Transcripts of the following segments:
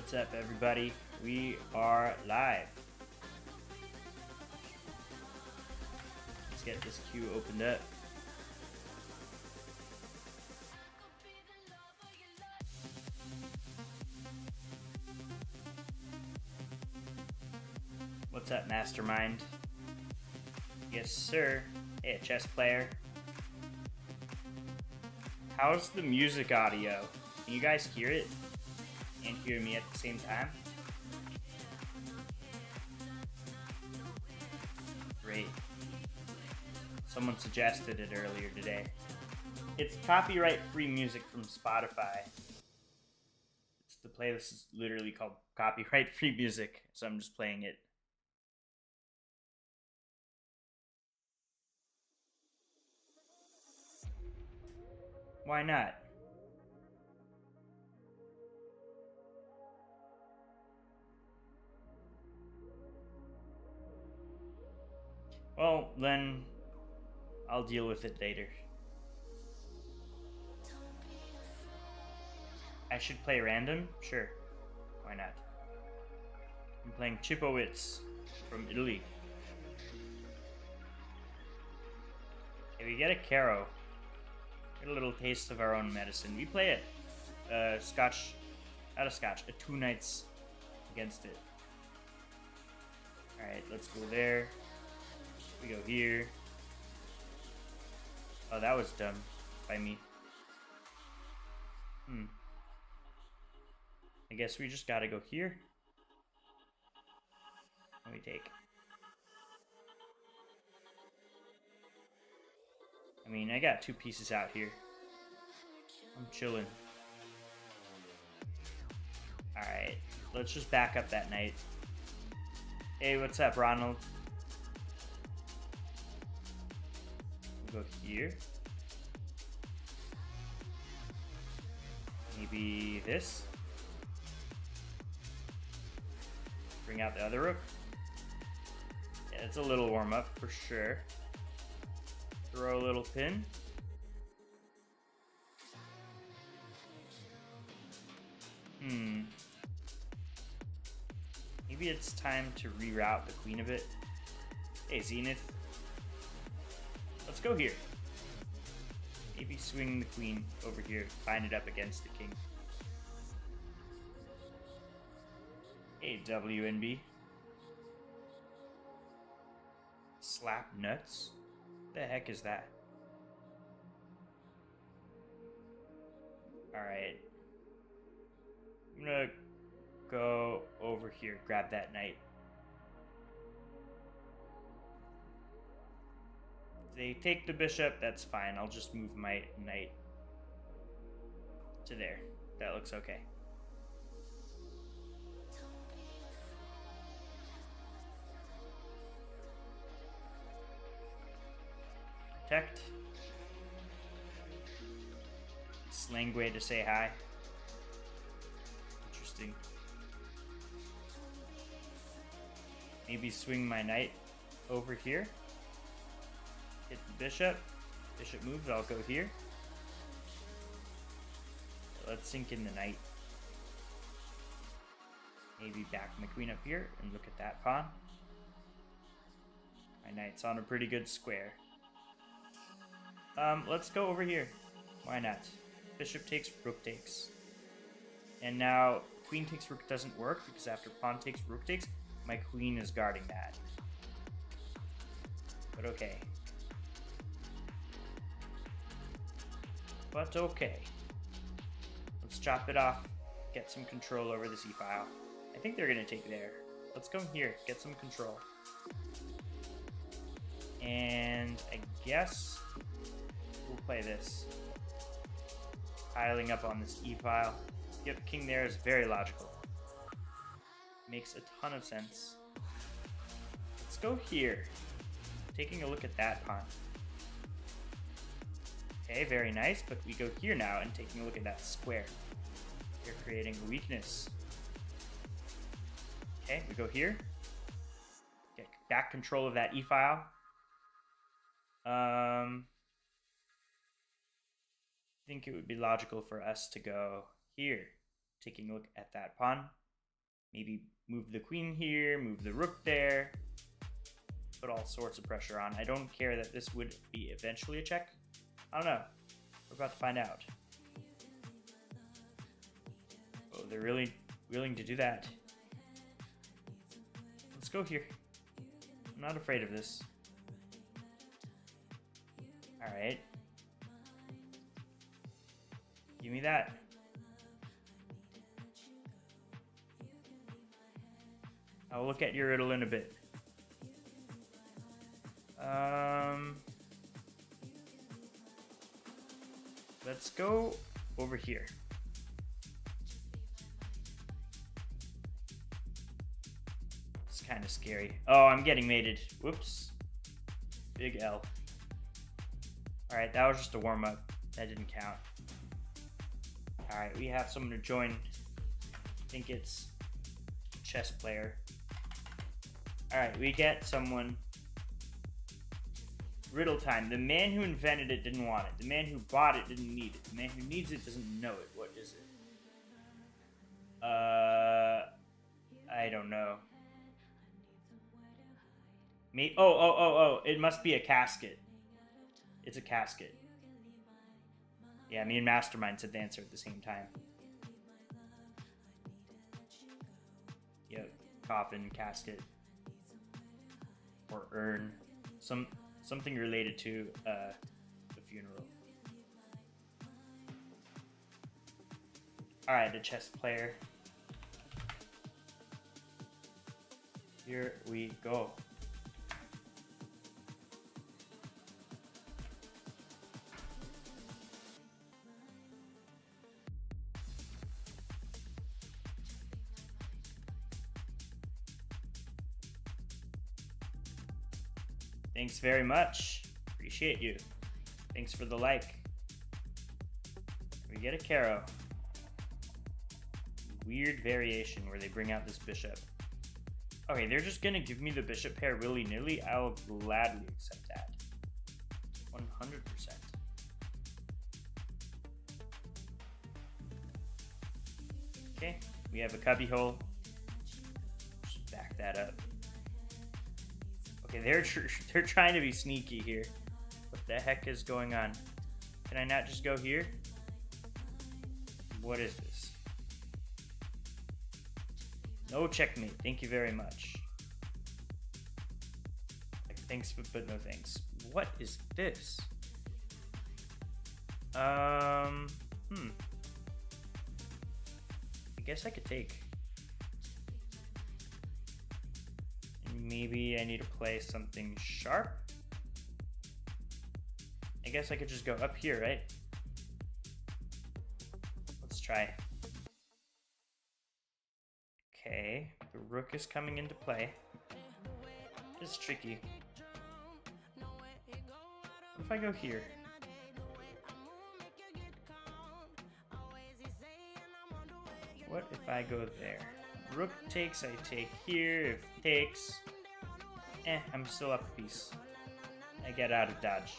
What's up, everybody? We are live. Let's get this queue opened up. What's up, Mastermind? Yes, sir. Hey, a chess player. How's the music audio? Can you guys hear it and hear me at the same time? Great. Someone suggested it earlier today. It's copyright-free music from Spotify. The playlist is literally called copyright-free music, so I'm just playing it. Why not? Well, then I'll deal with it later. I should play random? Sure. Why not? I'm playing Chipowitz from Italy. Okay, we get a Caro. Get a little taste of our own medicine. We play it. Not a two knights against it. Alright, let's go there. We go here. Oh, that was dumb by me. I guess we just gotta go here. What do we take? I mean, I got two pieces out here. I'm chilling. Alright, let's just back up that knight. Hey, what's up, Ronald? We'll go here. Maybe this. Bring out the other rook. Yeah, it's a little warm up for sure. Throw a little pin. Maybe it's time to reroute the queen a bit. Hey, Zenith. Let's go here. Maybe swing the queen over here, bind it up against the king. Hey, WNB. Slap nuts? The heck is that? Alright. I'm gonna go over here, grab that knight. If they take the bishop, that's fine. I'll just move my knight to there. That looks okay. Protect. Slang way to say hi. Interesting. Maybe swing my knight over here. Hit the bishop. Bishop moves, I'll go here. Let's sink in the knight. Maybe back my queen up here and look at that pawn. My knight's on a pretty good square. Let's go over here. Why not? Bishop takes, rook takes. And now queen takes rook doesn't work because after pawn takes, rook takes, my queen is guarding that. But okay. But okay. Let's chop it off. Get some control over this e-file. I think they're gonna take there. Let's go here. Get some control. And I guess we'll play this. Piling up on this e-file. Yep, king there is very logical. Makes a ton of sense. Let's go here. Taking a look at that pawn. Okay, very nice, but we go here now and taking a look at that square. You're creating a weakness. Okay, we go here. Get back control of that e-file. I think it would be logical for us to go here, taking a look at that pawn. Maybe move the queen here, move the rook there. Put all sorts of pressure on. I don't care that this would be eventually a check. I don't know. We're about to find out. Oh, they're really willing to do that. Let's go here. I'm not afraid of this. Alright. Give me that. I'll look at your riddle in a bit. Let's go over here. It's kind of scary. Oh, I'm getting mated. Whoops. Big L. Alright, that was just a warm-up. That didn't count. Alright, we have someone to join. I think it's chess player. Alright, we get someone. Riddle time. The man who invented it didn't want it. The man who bought it didn't need it. The man who needs it doesn't know it. What is it? I don't know. Me? Oh. It must be a casket. It's a casket. Yeah, me and Mastermind said the answer at the same time. Yep. Coffin, casket. Or urn. Something related to the funeral. Alright, the chess player. Here we go. Thanks very much. Appreciate you. Thanks for the like. We get a Caro. Weird variation where they bring out this bishop. Okay, they're just gonna give me the bishop pair willy-nilly. I'll gladly accept that. 100%. Okay, we have a cubbyhole. Just back that up. Okay, they're trying to be sneaky here. What the heck is going on? Can I not just go here? What is this? No checkmate. Thank you very much. Like, thanks, but no thanks. What is this? I guess I could take. Maybe I need to play something sharp. I guess I could just go up here, right? Let's try. Okay, the rook is coming into play. It's tricky. What if I go here? What if I go there? Rook takes, I take here. If takes, I'm still up a piece. I get out of dodge.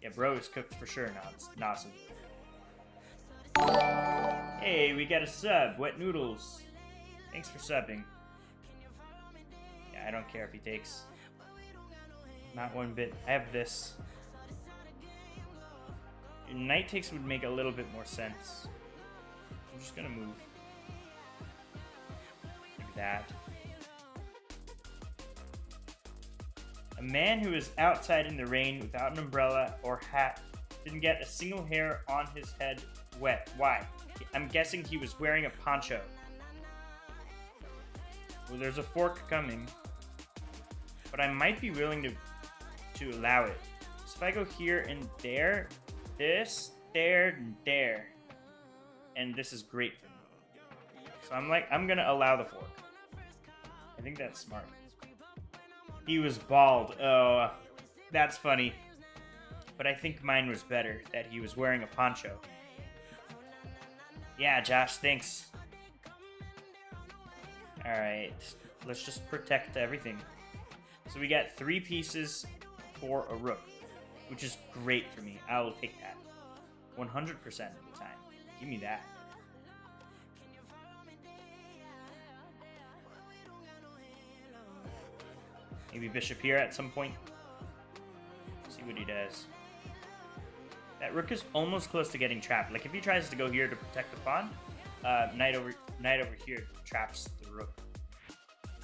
Yeah, bro is cooked for sure now. It's awesome. Hey, we got a sub. Wet noodles. Thanks for subbing. Yeah, I don't care if he takes. Not one bit. I have this. Knight takes would make a little bit more sense. I'm just gonna move. Like that. A man who is outside in the rain without an umbrella or hat didn't get a single hair on his head wet. Why? I'm guessing he was wearing a poncho. Well, there's a fork coming. But I might be willing to allow it. So if I go here and there, this, there, and there. And this is great for me. So I'm gonna allow the fork. I think that's smart. He was bald. Oh, that's funny. But I think mine was better, that he was wearing a poncho. Yeah, Josh, thanks. Alright, let's just protect everything. So we got 3 pieces for a rook, which is great for me. I will take that 100% of the time. Give me that. Maybe bishop here at some point. See what he does. That rook is almost close to getting trapped. Like if he tries to go here to protect the pawn, knight over here traps the rook.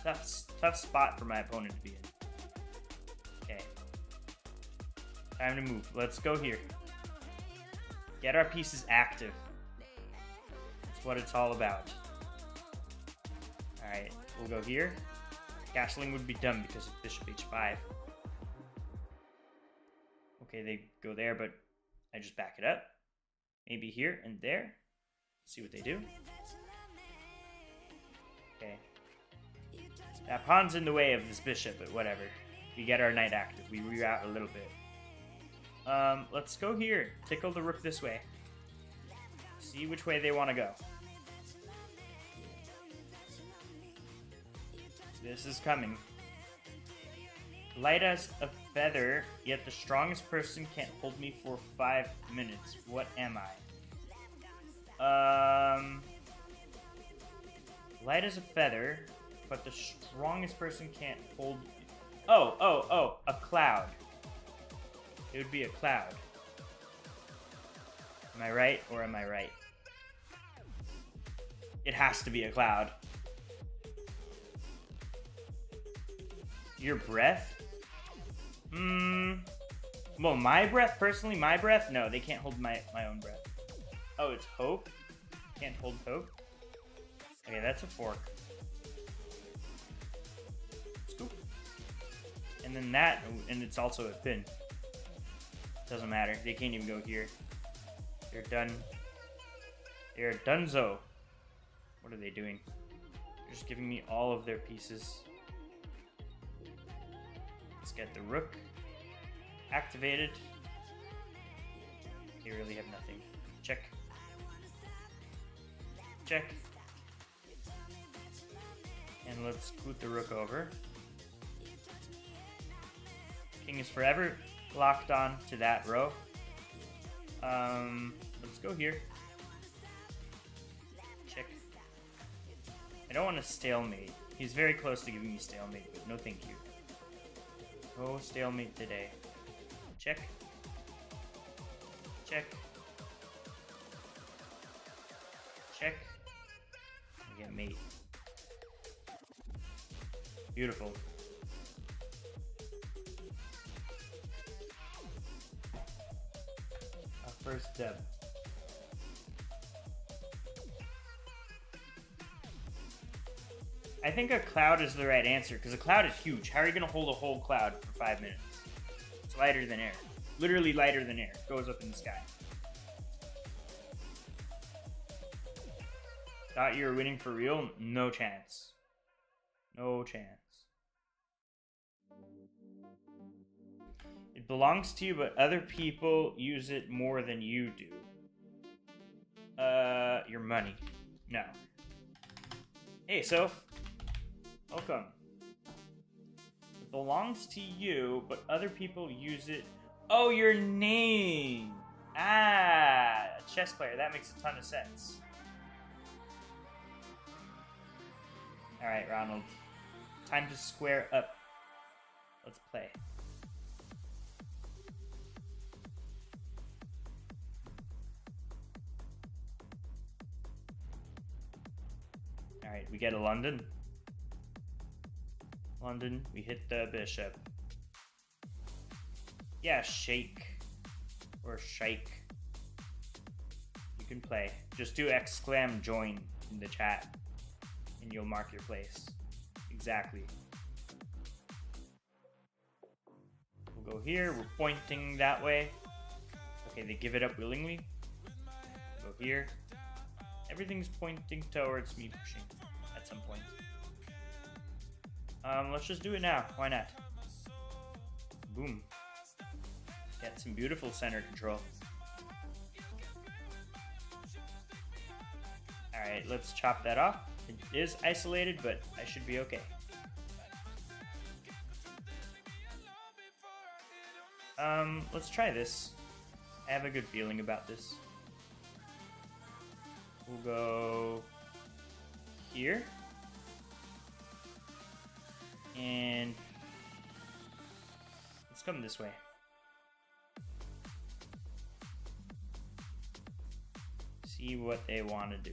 Tough spot for my opponent to be in. Okay. Time to move. Let's go here. Get our pieces active. That's what it's all about. Alright, we'll go here. Castling would be dumb because of bishop h5. Okay, they go there, but I just back it up. Maybe here and there. See what they do. Okay. That pawn's in the way of this bishop, but whatever. We get our knight active. We reroute a little bit. Let's go here. Tickle the rook this way. See which way they want to go. This is coming. Light as a feather, yet the strongest person can't hold me for 5 minutes. What am I? Light as a feather, but the strongest person can't hold... Oh, a cloud. It would be a cloud. Am I right or am I right? It has to be a cloud. Your breath? Well, my breath, personally, my breath? No, they can't hold my own breath. Oh, it's hope? Can't hold hope? Okay, that's a fork. Scoop. And then that, and it's also a pin. Doesn't matter. They can't even go here. They're done. They're donezo. What are they doing? They're just giving me all of their pieces. Let's get the rook activated. They really have nothing. Check. Check. And let's boot the rook over. King is forever locked on to that row. Let's go here. Check. I don't want to stalemate. He's very close to giving me stalemate, but no thank you. Oh, stalemate today. Check. Check. Check. I get mate. Beautiful. Our first dub. I think a cloud is the right answer, because a cloud is huge. How are you going to hold a whole cloud for 5 minutes? It's lighter than air. Literally lighter than air. Goes up in the sky. Thought you were winning for real? No chance. No chance. It belongs to you, but other people use it more than you do. Your money. No. Hey, Soph. Welcome. It belongs to you, but other people use it. Oh, your name. Ah, a chess player. That makes a ton of sense. All right, Ronald. Time to square up. Let's play. All right, we get a London. London, we hit the bishop. Yeah, shake. Or shake. You can play. Just do exclam join in the chat. And you'll mark your place. Exactly. We'll go here. We're pointing that way. Okay, they give it up willingly. We'll go here. Everything's pointing towards me pushing at some point. Let's just do it now. Why not? Boom. Get some beautiful center control. Alright, let's chop that off. It is isolated, but I should be okay. Let's try this. I have a good feeling about this. We'll go here. And come this way. See what they want to do.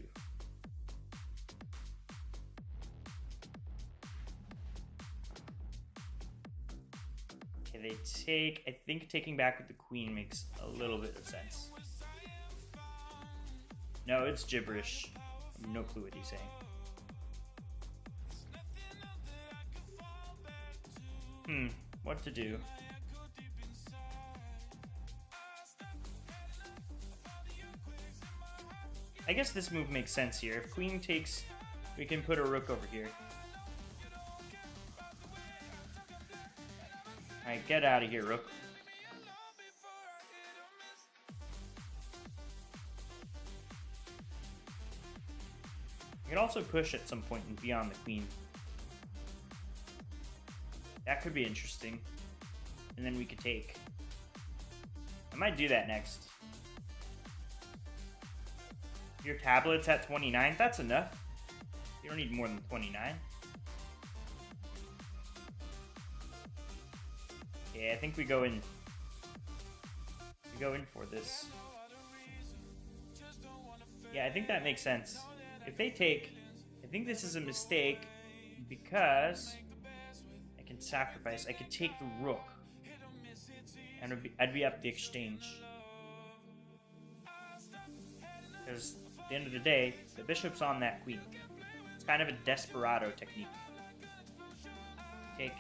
Okay, they take... I think taking back with the queen makes a little bit of sense. No, it's gibberish. I have no clue what he's saying. What to do? I guess this move makes sense here. If queen takes, we can put a rook over here. Alright, get out of here, rook. You can also push at some point and be on the queen. That could be interesting. And then we could take. I might do that next. Your tablet's at 29. That's enough. You don't need more than 29. Okay, I think we go in. We go in for this. Yeah, I think that makes sense. If they take, I think this is a mistake because I can sacrifice. I could take the rook, and I'd be up the exchange. Because at the end of the day, the bishop's on that queen. It's kind of a desperado technique. Take.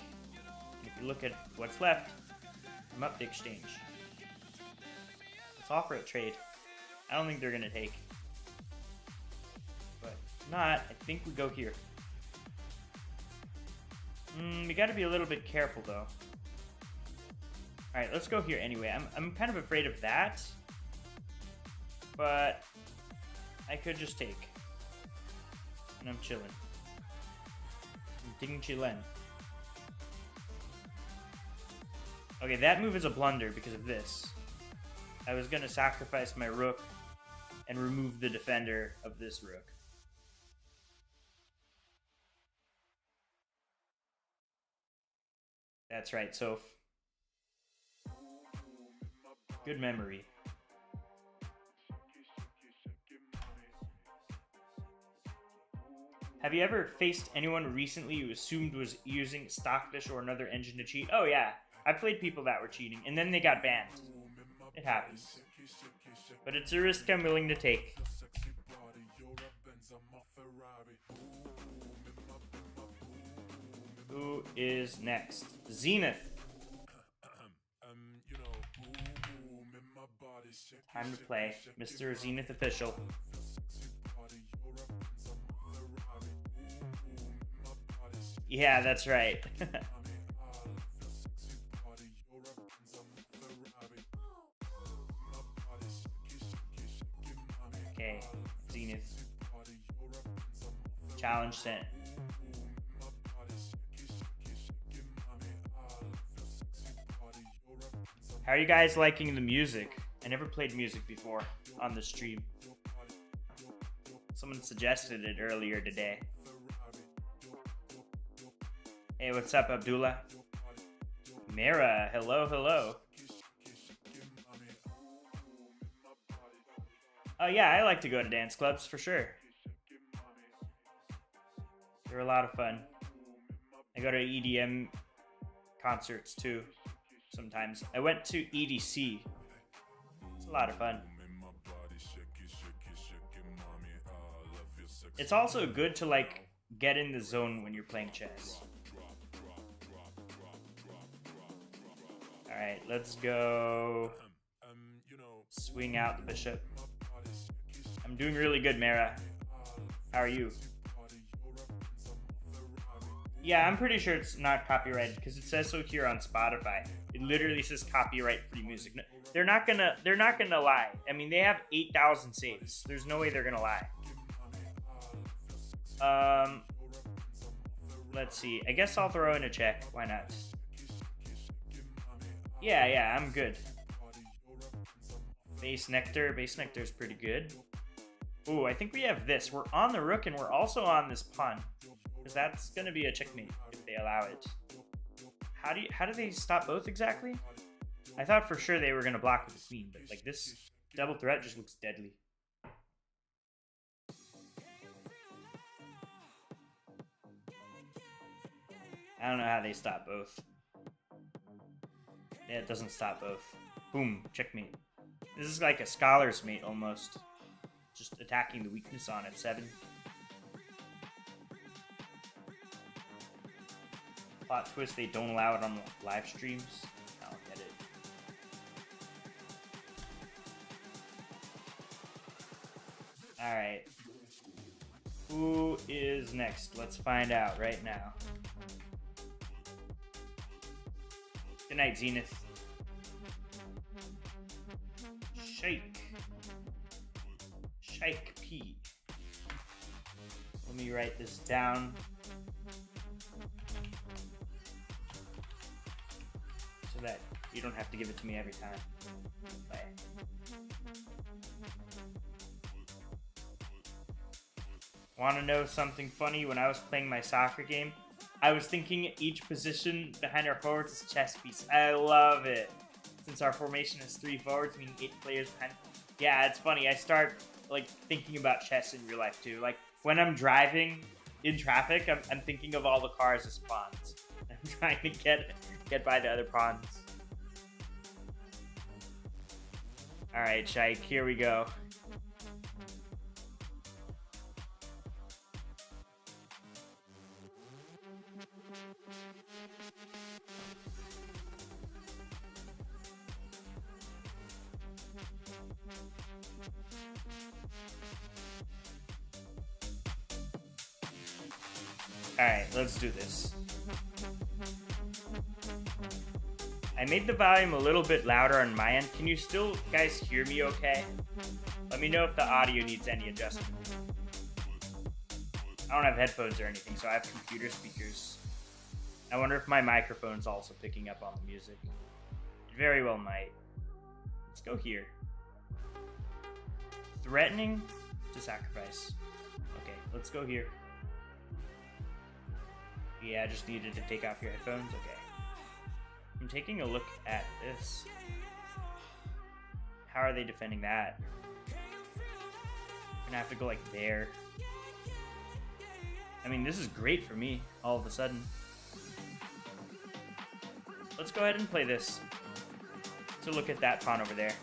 And if you look at what's left, I'm up the exchange. Let's offer a trade. I don't think they're gonna take. But if not, I think we go here. We gotta be a little bit careful though. Alright, let's go here anyway. I'm kind of afraid of that. But I could just take. And I'm chilling. I'm ding chillin'. Okay, that move is a blunder because of this. I was gonna sacrifice my rook and remove the defender of this rook. That's right, Soph. Good memory. Have you ever faced anyone recently you assumed was using Stockfish or another engine to cheat? Oh yeah, I've played people that were cheating, and then they got banned. It happens. But it's a risk I'm willing to take. Who is next? Zenith. Time to play. Mr. Zenith Official. Yeah, that's right. Okay, Zenith. Challenge sent. How are you guys liking the music? I never played music before on the stream. Someone suggested it earlier today. Hey, what's up, Abdullah? Mira, hello, hello. Oh yeah, I like to go to dance clubs for sure. They're a lot of fun. I go to EDM concerts too, sometimes. I went to EDC. It's a lot of fun. It's also good to like get in the zone when you're playing chess. Alright, let's go swing out the bishop. I'm doing really good, Mara. How are you? Yeah, I'm pretty sure it's not copyrighted because it says so here on Spotify. It literally says copyright-free music. They're not gonna lie. I mean, they have 8,000 saves. There's no way they're gonna lie. Let's see. I guess I'll throw in a check. Why not? Yeah, I'm good. Base Nectar. Base Nectar is pretty good. Ooh, I think we have this. We're on the rook and we're also on this pawn. Because that's going to be a checkmate if they allow it. How do they stop both exactly? I thought for sure they were gonna block with the queen, but like this double threat just looks deadly. I don't know how they stop both. Yeah, it doesn't stop both. Boom, checkmate. This is like a scholar's mate almost. Just attacking the weakness on f7. Plot twist, they don't allow it on live streams. I don't get it. Alright. Who is next? Let's find out right now. Good night, Zenith. Shike P. Let me write this down. So that you don't have to give it to me every time. Play. Want to know something funny? When I was playing my soccer game, I was thinking each position behind our forwards is a chess piece. I love it. Since our formation is 3 forwards, meaning 8 players behind. Yeah, it's funny. I start like thinking about chess in real life too. Like when I'm driving in traffic, I'm thinking of all the cars as pawns. I'm trying to get by the other pawns. All right, Shaik, here we go. Alright, let's do this. I made the volume a little bit louder on my end. Can you still guys hear me okay? Let me know if the audio needs any adjustment. I don't have headphones or anything, so I have computer speakers. I wonder if my microphone's also picking up on the music. It very well might. Let's go here. Threatening to sacrifice. Okay, let's go here. Yeah, I just needed to take off your headphones. Okay. I'm taking a look at this. How are they defending that? I'm gonna have to go like there. I mean, this is great for me, all of a sudden. Let's go ahead and play this. To look at that pawn over there.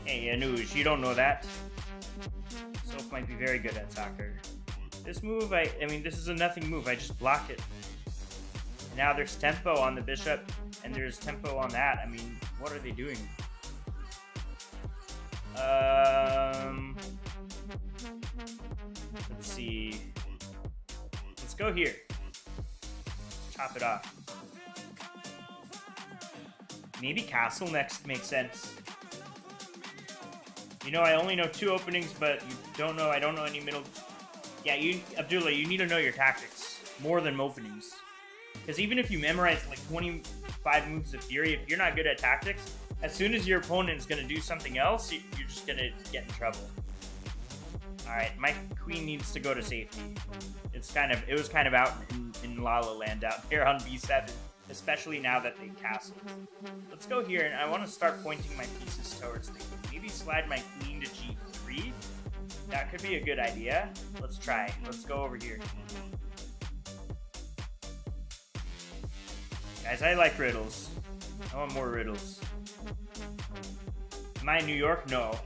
Hey, Anuj, you don't know that. Soph might be very good at soccer. This move, I mean, this is a nothing move. I just block it. And now there's tempo on the bishop, and there's tempo on that. I mean, what are they doing? Let's see. Let's go here. Chop it off. Maybe castle next makes sense. You know, I only know 2 openings, but you don't know, I don't know any middle. Yeah, Abdullah, you need to know your tactics more than openings. Because even if you memorize like 25 moves of theory, if you're not good at tactics, as soon as your opponent is going to do something else, you're just going to get in trouble. Alright, my queen needs to go to safety. It was kind of out in La La Land out there on b7. Especially now that they castled. Let's go here, and I want to start pointing my pieces towards the queen. Maybe slide my queen to g3. That could be a good idea. Let's try. Let's go over here. Guys, I like riddles. I want more riddles. Am I in New York? No.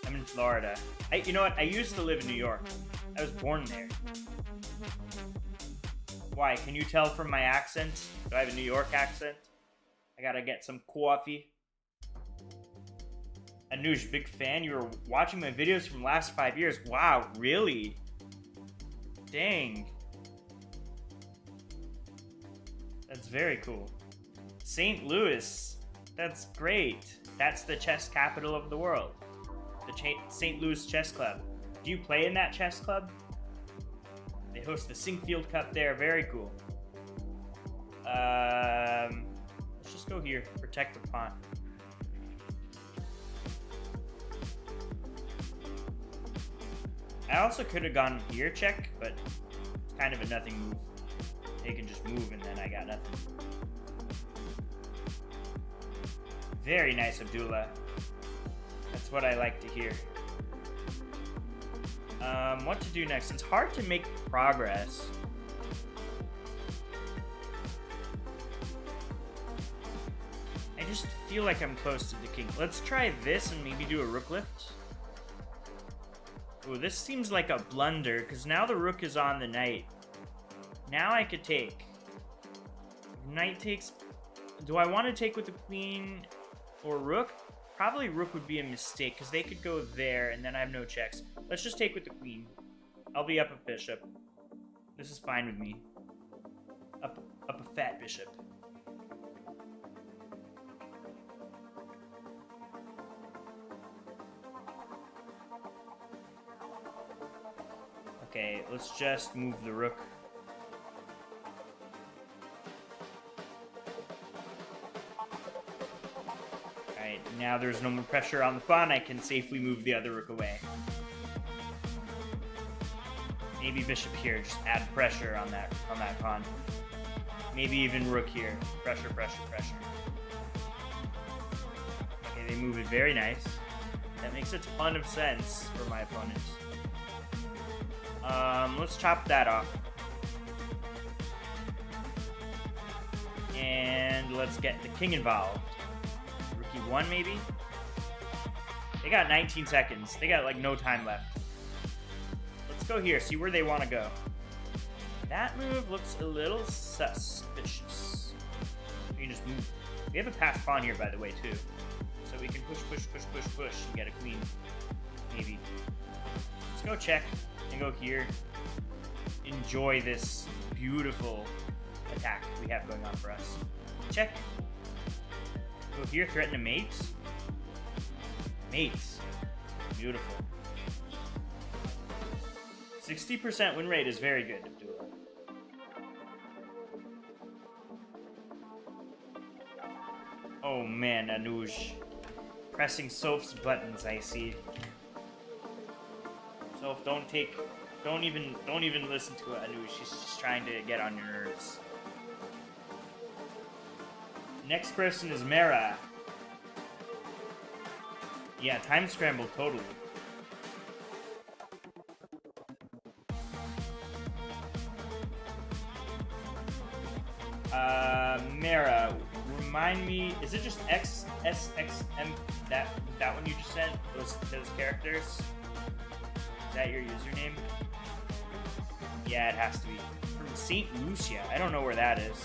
I'm in Florida. You know what? I used to live in New York. I was born there. Why? Can you tell from my accent? Do I have a New York accent? I gotta get some coffee. Anuj, big fan. You were watching my videos from the last 5 years. Wow, really? Dang. That's very cool. St. Louis. That's great. That's the chess capital of the world. The St. Louis Chess Club. Do you play in that chess club? They host the Sinkfield Cup there. Very cool. Let's just go here. Protect the pawn. I also could have gone here, check, but it's kind of a nothing move. They can just move, and then I got nothing. Very nice, Abdullah. That's what I like to hear. What to do next? It's hard to make progress. I just feel like I'm close to the king. Let's try this and maybe do a rook lift. Oh, this seems like a blunder, because now the rook is on the knight. Now I could take. If knight takes... Do I want to take with the queen or rook? Probably rook would be a mistake, because they could go there, and then I have no checks. Let's just take with the queen. I'll be up a bishop. This is fine with me. Up a fat bishop. Okay, let's just move the rook. Alright, now there's no more pressure on the pawn. I can safely move the other rook away. Maybe bishop here, just add pressure on that pawn. Maybe even rook here. Pressure, pressure, pressure. Okay, they move it very nice. That makes a ton of sense for my opponent. Let's chop that off. And let's get the king involved. Rook e1 maybe? They got 19 seconds. They got like no time left. Let's go here, see where they want to go. That move looks a little suspicious. We can just move. We have a passed pawn here, by the way, too. So we can push, push, push, push, push, and get a queen. Maybe. Let's go check and go here. Enjoy this beautiful attack we have going on for us. Check. Go here, threaten a mate. Mates. Beautiful. 60% win rate is very good, Abdullah. Oh man, Anuj. Pressing Soph's buttons, I see. Soph, don't even listen to Anuj. She's just trying to get on your nerves. Next person is Mera. Yeah, time scramble totally. Mera, remind me, is it just XSXM, that one you just sent? Those characters? Is that your username? Yeah, it has to be. From St. Lucia. I don't know where that is.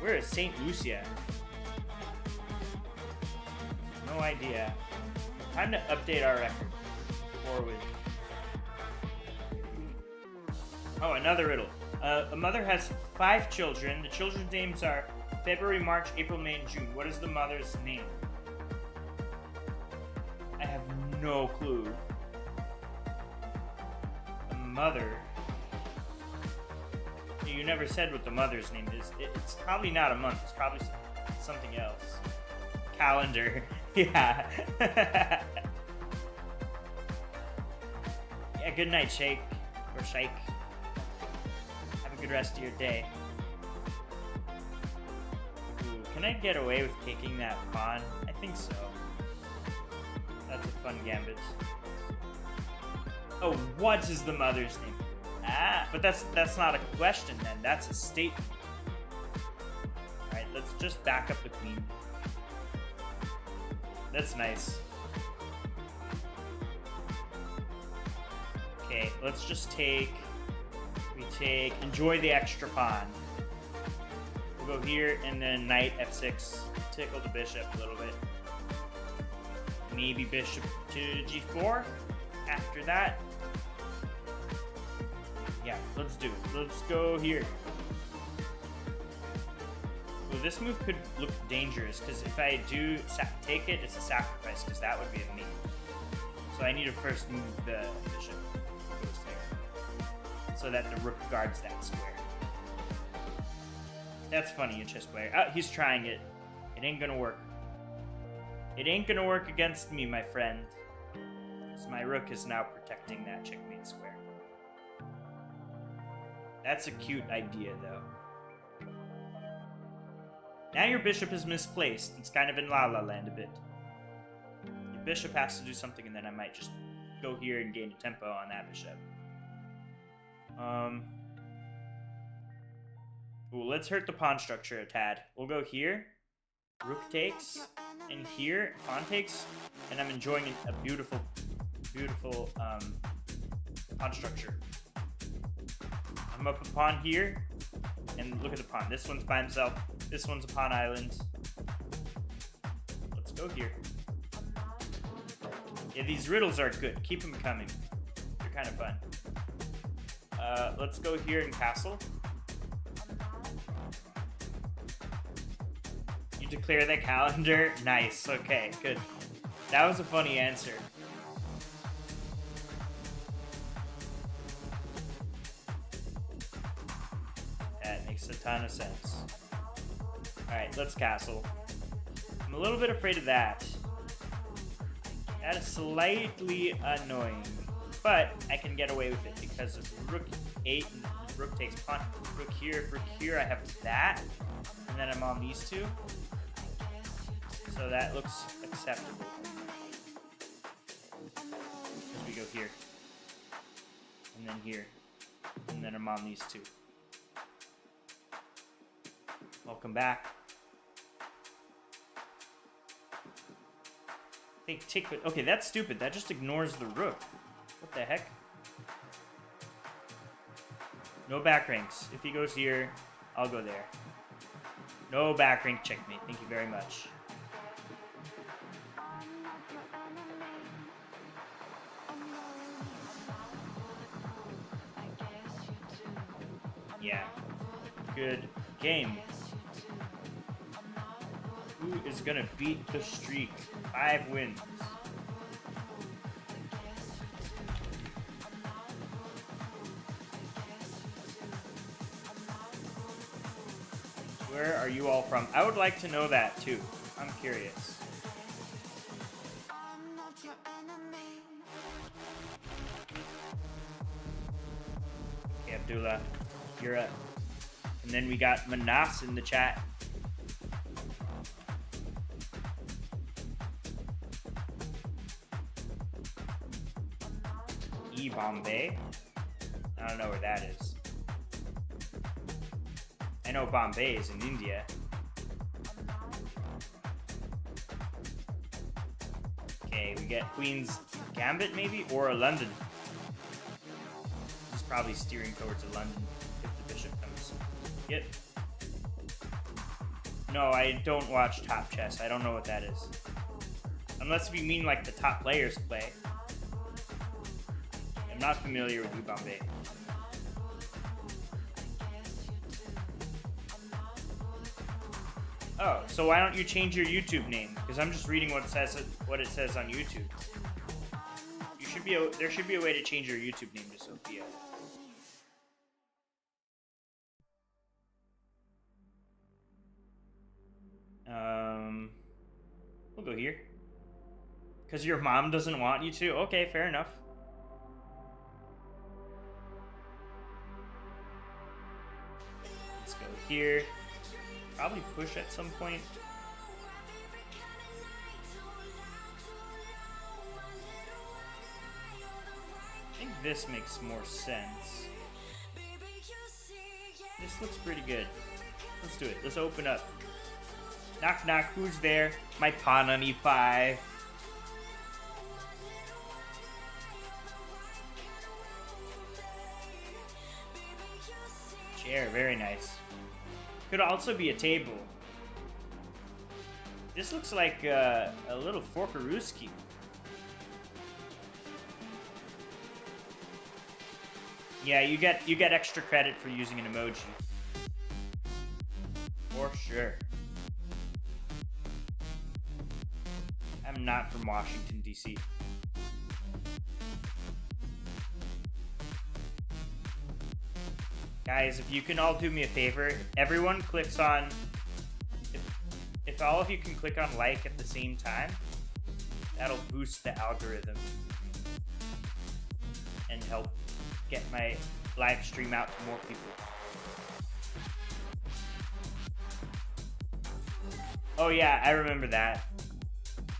Where is St. Lucia? No idea. Time to update our record. Forward. Oh, another riddle. A mother has 5 children. The children's names are February, March, April, May, and June. What is the mother's name? I have no clue. A mother. You never said what the mother's name is. It's probably not a month. It's probably something else. Calendar. Yeah. Yeah, good night, Sheikh. Or Sheikh. Have a good rest of your day. Ooh, can I get away with taking that pawn? I think so. That's a fun gambit. Oh, what is the mother's name? Ah, but that's not a question then. That's a statement. Alright, let's just back up the queen. That's nice. Okay, let's just take... Enjoy the extra pawn. We'll go here, and then knight f6. Tickle the bishop a little bit. Maybe bishop to g4 after that. Yeah, let's do it. Let's go here. Well, this move could look dangerous, because if I do take it, it's a sacrifice, because that would be a mate. So I need to first move the bishop. Goes there. So that the rook guards that square. That's funny, a chess player. Oh, he's trying it. It ain't gonna work. It ain't gonna work against me, my friend. So my rook is now protecting that checkmate square. That's a cute idea, though. Now your bishop is misplaced. It's kind of in la-la land a bit. Your bishop has to do something, and then I might just go here and gain a tempo on that bishop. Ooh, let's hurt the pawn structure a tad. We'll go here. Rook takes. And here, pawn takes. And I'm enjoying a beautiful, beautiful pawn structure. I'm up a pawn here. And look at the pawn. This one's by himself. This one's a pawn island. Let's go here. Yeah, these riddles are good. Keep them coming. They're kind of fun. Let's go here and castle. You declare the calendar? Nice. Okay, good. That was a funny answer. That makes a ton of sense. Alright, let's castle. I'm a little bit afraid of that. That is slightly annoying. But I can get away with it because of rook 8 and the rook takes pawn. Rook here, I have that. And then I'm on these two. So that looks acceptable. As we go here. And then here. And then I'm on these two. Welcome back. Take, okay, that's stupid. That just ignores the rook. What the heck? No back ranks. If he goes here, I'll go there. No back rank checkmate. Thank you very much. Yeah. Good game. Who is gonna beat the streak? 5 wins. Where are you all from? I would like to know that too. I'm curious. Okay, Abdullah, you're up. And then we got Manas in the chat. Bombay. I don't know where that is. I know Bombay is in India. Okay, we get Queen's Gambit maybe, or a London. He's probably steering towards a London if the bishop comes. Yep. No, I don't watch Top Chess. I don't know what that is. Unless if you mean like the top players play. I'm not familiar with Bombay. Oh, so why don't you change your YouTube name? Because I'm just reading what it says on YouTube. You should be there should be a way to change your YouTube name to Sophia. We'll go here. Because your mom doesn't want you to? Okay, fair enough. Let's go here. Probably push at some point. I think this makes more sense. This looks pretty good. Let's do it. Let's open up. Knock knock, who's there? My pawn on e5. Chair, very nice. Could also be a table. This looks like a little Forkarooski. Yeah, you get extra credit for using an emoji. For sure. I'm not from Washington, D.C. Guys, if you can all do me a favor, everyone clicks on... If all of you can click on like at the same time, that'll boost the algorithm and help get my live stream out to more people. Oh yeah, I remember that.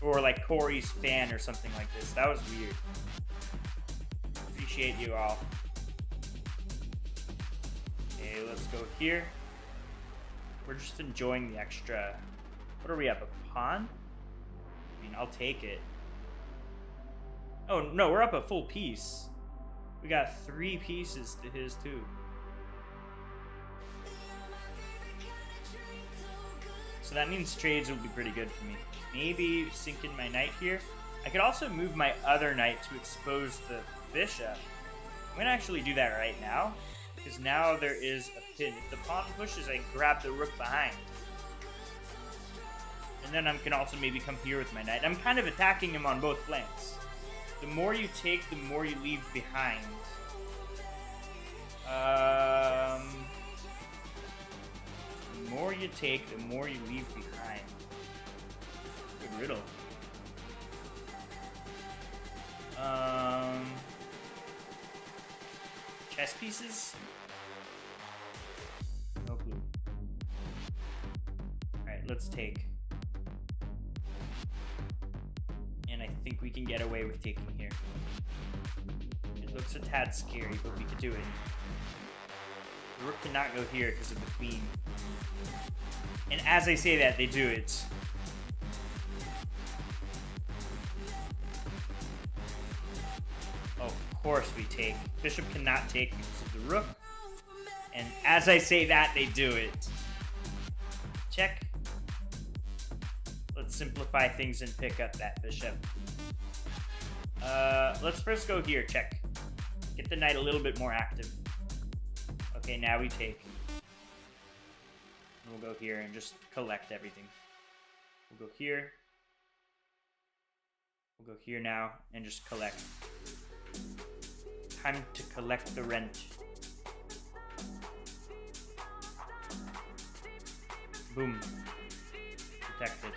Or like Corey's fan or something like this. That was weird. Appreciate you all. Okay, let's go here. We're just enjoying the extra. What are we up, a pawn? I mean, I'll take it. Oh no, we're up a full piece. We got 3 pieces to his too. So that means trades will be pretty good for me. Maybe sink in my knight here. I could also move my other knight to expose the bishop. I'm gonna actually do that right now, because now there is a pin. If the pawn pushes, I grab the rook behind. And then I can also maybe come here with my knight. I'm kind of attacking him on both flanks. The more you take, the more you leave behind. The more you take, the more you leave behind. Good riddle. Chess pieces? No clue. Alright, let's take. And I think we can get away with taking here. It looks a tad scary, but we could do it. The rook cannot go here because of the queen. And as I say that, they do it. Oh, of course we take. Bishop cannot take because of the rook. And as I say that, they do it. Check. Let's simplify things and pick up that bishop. Let's first go here. Check. Get the knight a little bit more active. Okay, now we take. And we'll go here and just collect everything. We'll go here. We'll go here now and just collect. Time to collect the rent. Boom. Protected.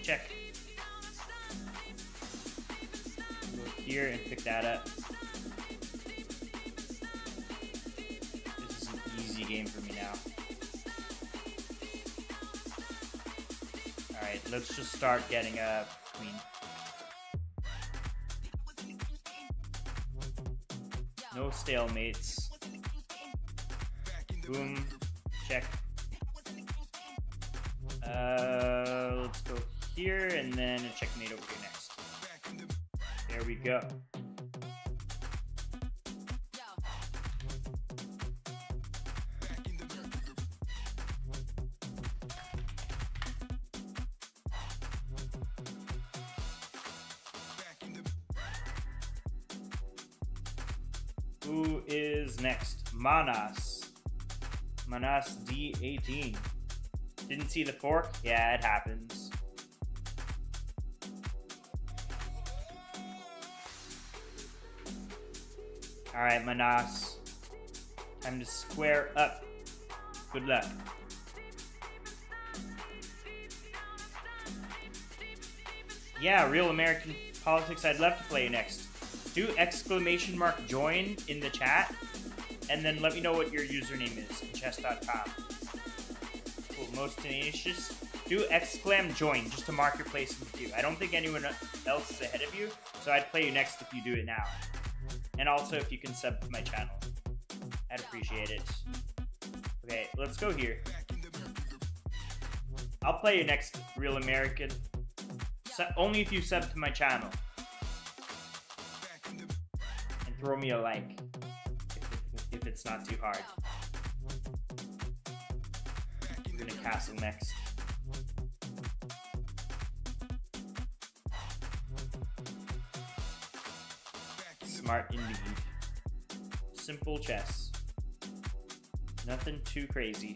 Check. Go here and pick that up. This is an easy game for me now. Alright, let's just start getting a queen. No stalemates. Boom. Check. Let's go here and then a checkmate over here next. There we go. Who is next? Manas. Manas D18. Didn't see the fork? Yeah, it happens. Alright, Manas. Time to square up. Good luck. Yeah, real American politics. I'd love to play you next. Do !join in the chat, and then let me know what your username is in chess.com. Cool, most tenacious. Do !join just to mark your place in the queue. I don't think anyone else is ahead of you, so I'd play you next if you do it now. And also if you can sub to my channel. I'd appreciate it. Okay, let's go here. I'll play you next, real American. Only if you sub to my channel. And throw me a like. If it's not too hard. We're gonna castle next. Smart indeed. Simple chess. Nothing too crazy.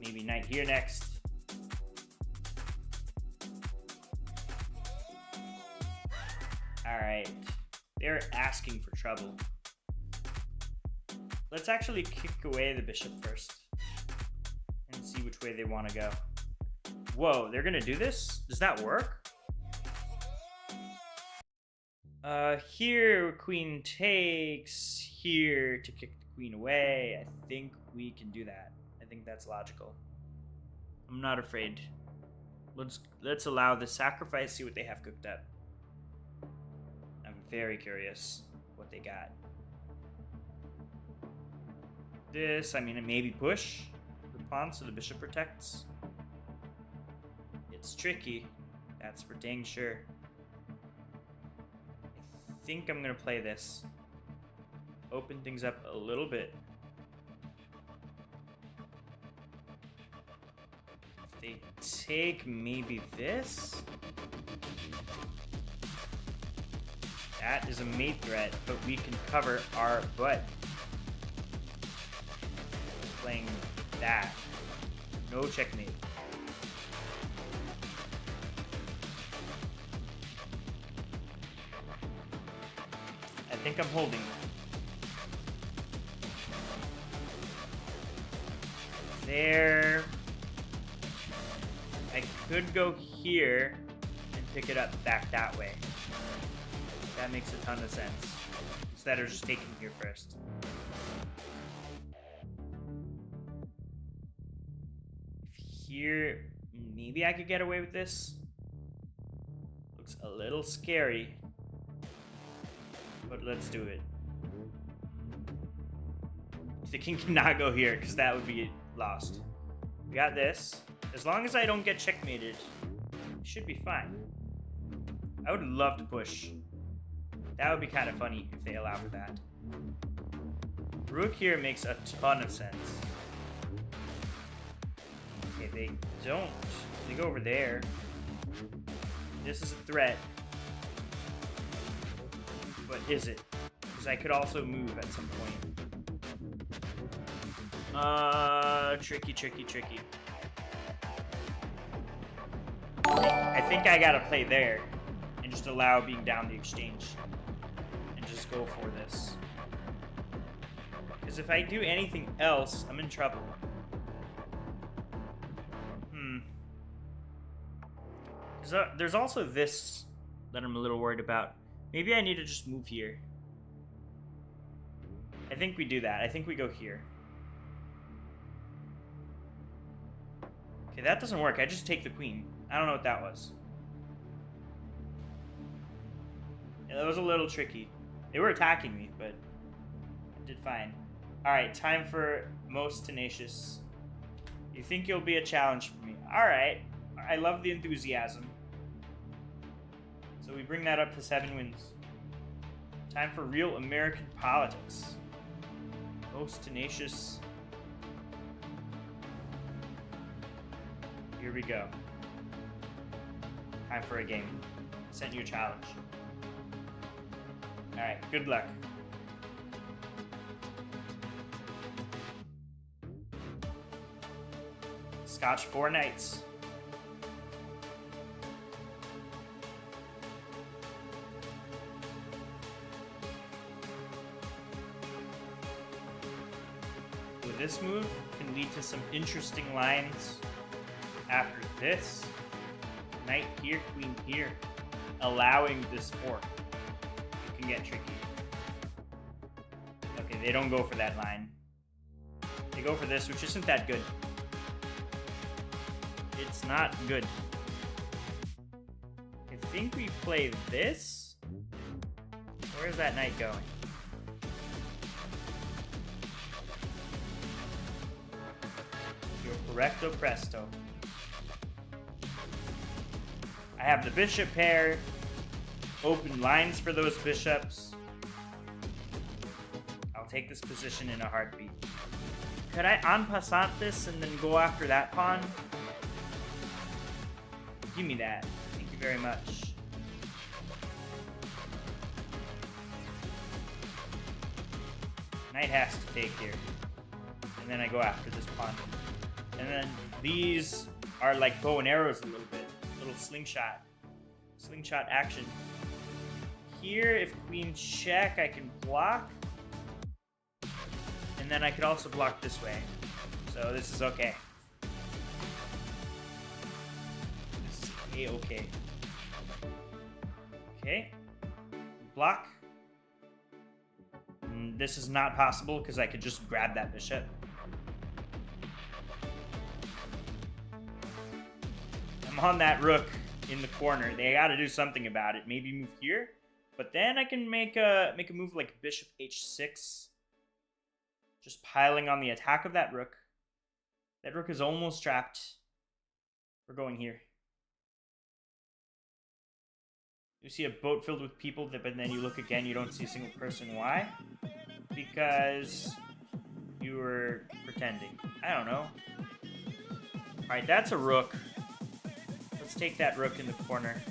Maybe knight here next. Alright. They're asking for trouble. Let's actually kick away the bishop first and see which way they want to go. Whoa, they're gonna do this? Does that work? Here, queen takes. Here to kick the queen away. I think we can do that. I think that's logical. I'm not afraid. Let's allow the sacrifice, see what they have cooked up. I'm very curious what they got. This, I mean, maybe push the pawn so the bishop protects. It's tricky. That's for dang sure. I think I'm gonna play this. Open things up a little bit. If they take maybe this. That is a mate threat, but we can cover our butt. Playing that. No checkmate. I think I'm holding. There. I could go here and pick it up back that way. That makes a ton of sense. Instead of just taking here first. Here, maybe I could get away with this. Looks a little scary. But let's do it. The king cannot go here because that would be lost. We got this. As long as I don't get checkmated, it should be fine. I would love to push. That would be kind of funny if they allow for that. Rook here makes a ton of sense. Okay, they don't. They go over there. This is a threat. But is it? Because I could also move at some point. Tricky. I think I gotta play there and just allow being down the exchange and just go for this. Because if I do anything else, I'm in trouble. There's also this that I'm a little worried about. Maybe I need to just move here. I think we do that. I think we go here. Okay, that doesn't work. I just take the queen. I don't know what that was. Yeah, that was a little tricky. They were attacking me, but I did fine. Alright, time for most tenacious. You think you'll be a challenge for me. Alright. I love the enthusiasm. So we bring that up to 7 wins. Time for real American politics. Most tenacious. Here we go. Time for a game. Sent you a challenge. Alright, good luck. Scotch 4 knights. This move can lead to some interesting lines. After this, knight here, queen here, allowing this fork. It can get tricky. Okay, they don't go for that line. They go for this, which isn't that good. It's not good. I think we play this. Where's that knight going? Recto presto. I have the bishop pair. Open lines for those bishops. I'll take this position in a heartbeat. Could I en passant this and then go after that pawn? Give me that. Thank you very much. Knight has to take here. And then I go after this pawn. And then these are like bow and arrows a little bit. Little slingshot. Slingshot action. here, if queen check, I can block. And then I could also block this way. So this is okay. This is a-okay. Okay. Block. And this is not possible because I could just grab that bishop. I'm on that rook in the corner. They got to do something about it. Maybe move here. But then I can make a move like bishop h6. Just piling on the attack of that rook. That rook is almost trapped. We're going here. You see a boat filled with people, but then you look again, you don't see a single person. Why? Because you were pretending. I don't know. Alright, that's a rook. Let's take that rook in the corner.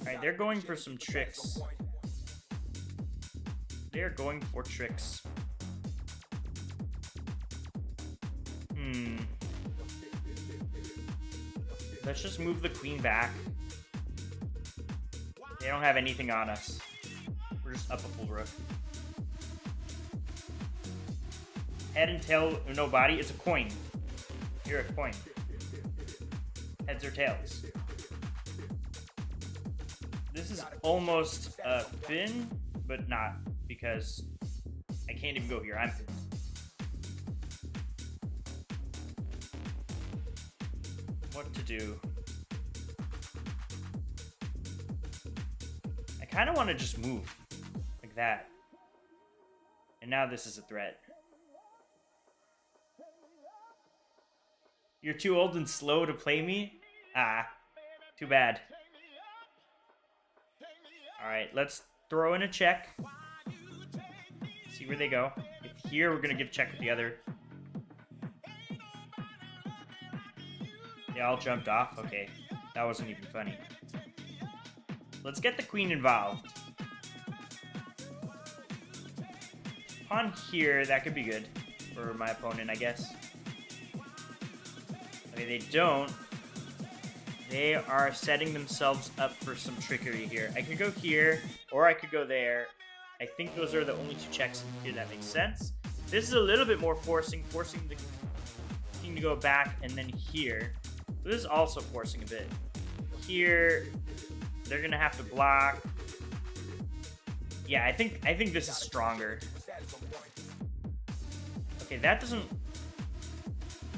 Alright, they're going for some tricks. They're going for tricks. Let's just move the queen back. They don't have anything on us. We're just up a full rook. Head and tail, no body. It's a coin. You're a coin. Heads or tails. This is almost a fin, but not, because I can't even go here. I'm pinned. What to do? I kind of want to just move like that. And now this is a threat. You're too old and slow to play me? Ah, too bad. Alright, let's throw in a check. See where they go. If here, we're going to give check with the other. They all jumped off? Okay, that wasn't even funny. Let's get the queen involved. Pawn here, that could be good for my opponent, I guess. Okay, they don't. They are setting themselves up for some trickery here. I could go here, or I could go there. I think those are the only two checks here that makes sense. This is a little bit more forcing the king to go back, and then here. This is also forcing a bit. Here, they're gonna have to block. Yeah, I think this is stronger. Okay, that doesn't.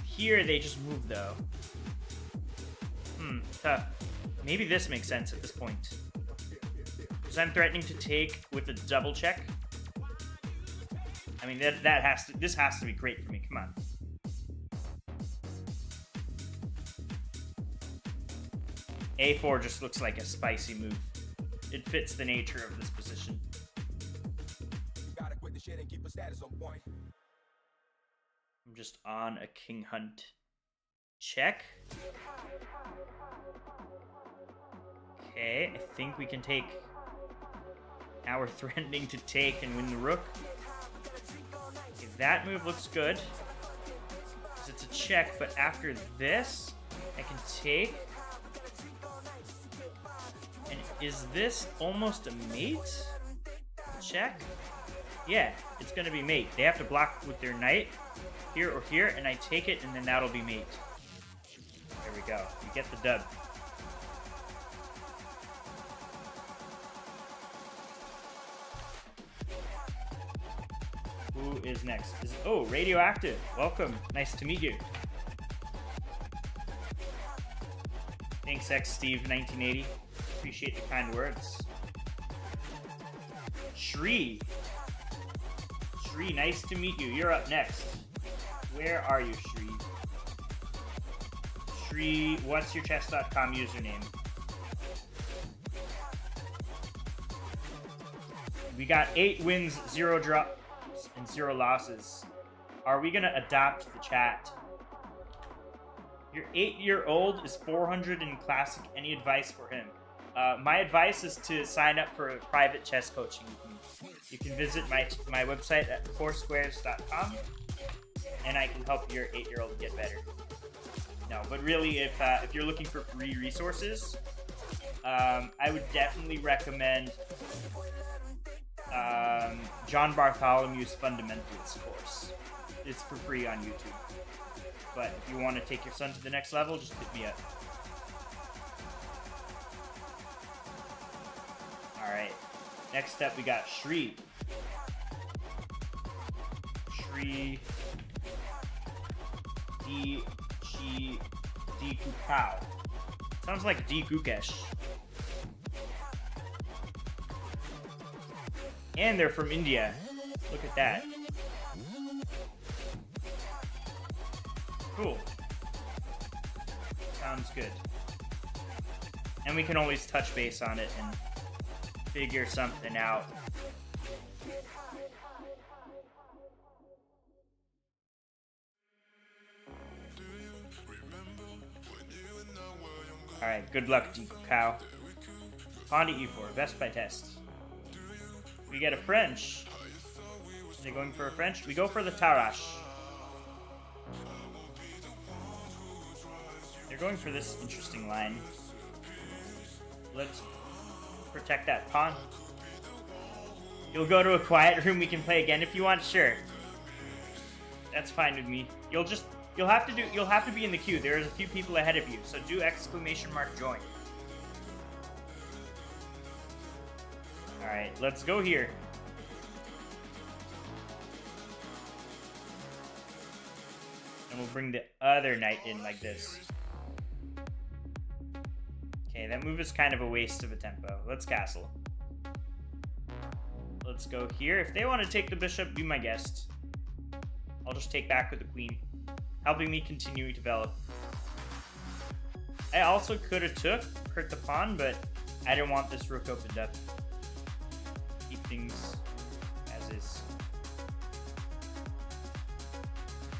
Here they just move though. Tough. Maybe this makes sense at this point. Because I'm threatening to take with a double check. I mean this has to be great for me. Come on. A4 just looks like a spicy move. It fits the nature of this position. I'm just on a king hunt. Check. Okay, I think we can take. Now we're threatening to take and win the rook. Okay, that move looks good. It's a check, but after this, I can take. And is this almost a mate? Check? Yeah, it's gonna be mate. They have to block with their knight here or here, and I take it, and then that'll be mate. There we go. We get the dub. Who is next? Oh, Radioactive. Welcome. Nice to meet you. Thanks, XSteve1980. Appreciate the kind words. Shri. Shri, nice to meet you. You're up next. Where are you, Shri? Shri, what's your chess.com username? We got 8 wins, 0 drops, and 0 losses. Are we gonna adopt the chat? Your 8-year-old is 400 in classic. Any advice for him? My advice is to sign up for a private chess coaching. You can visit my website at CoreSquares.com, and I can help your 8-year-old get better. No, but really, if you're looking for free resources, I would definitely recommend John Bartholomew's Fundamentals course. It's for free on YouTube. But if you want to take your son to the next level, just hit me up. Alright. Next up, we got Shri. Shri D G D Kukau. Sounds like D Kukesh. And they're from India. Look at that. Cool. Sounds good. And we can always touch base on it and figure something out. Alright, good luck, Deku Cow. Pawn to e4, best by test. We get a French. Are they going for a French? We go for the Tarash. They're going for this interesting line. Let's protect that pawn. You'll go to a quiet room, we can play again if you want, sure. That's fine with me. You'll have to be in the queue. There's a few people ahead of you, so do !join. Alright, let's go here. And we'll bring the other knight in like this. Okay, that move is kind of a waste of a tempo. Let's castle. Let's go here. If they want to take the bishop, be my guest. I'll just take back with the queen, helping me continue to develop. I also could have hurt the pawn, but I didn't want this rook opened up. Keep things as is.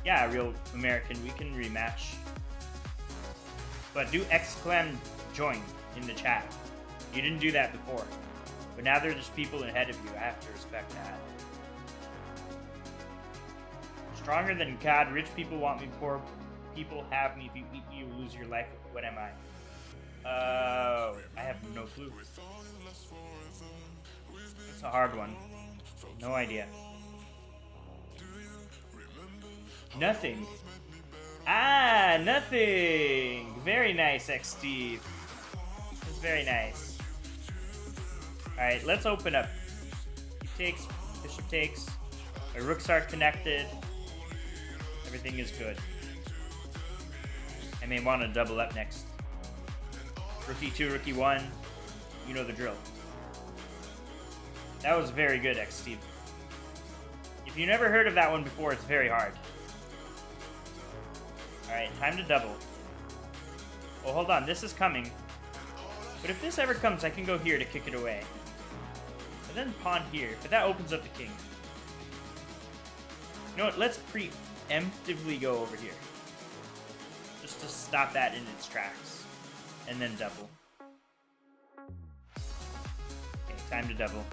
Yeah, real American, we can rematch. But do !join in the chat. You didn't do that before. But now there's just people ahead of you. I have to respect that. Stronger than God. Rich people want me. Poor people have me. If you eat me, you lose your life. What am I? I have no clue. It's a hard one. No idea. Nothing. Ah, nothing. Very nice, Steve. It's very nice. Alright, let's open up. He takes, bishop takes. My rooks are connected. Everything is good. I may want to double up next. Rook e2, rook e1. You know the drill. That was very good, Steve. If you never heard of that one before, it's very hard. Alright, time to double. Oh, hold on, this is coming. But if this ever comes, I can go here to kick it away. And then pawn here, but that opens up the king. You know what, let's preemptively go over here. Just to stop that in its tracks. And then double. Okay, time to double.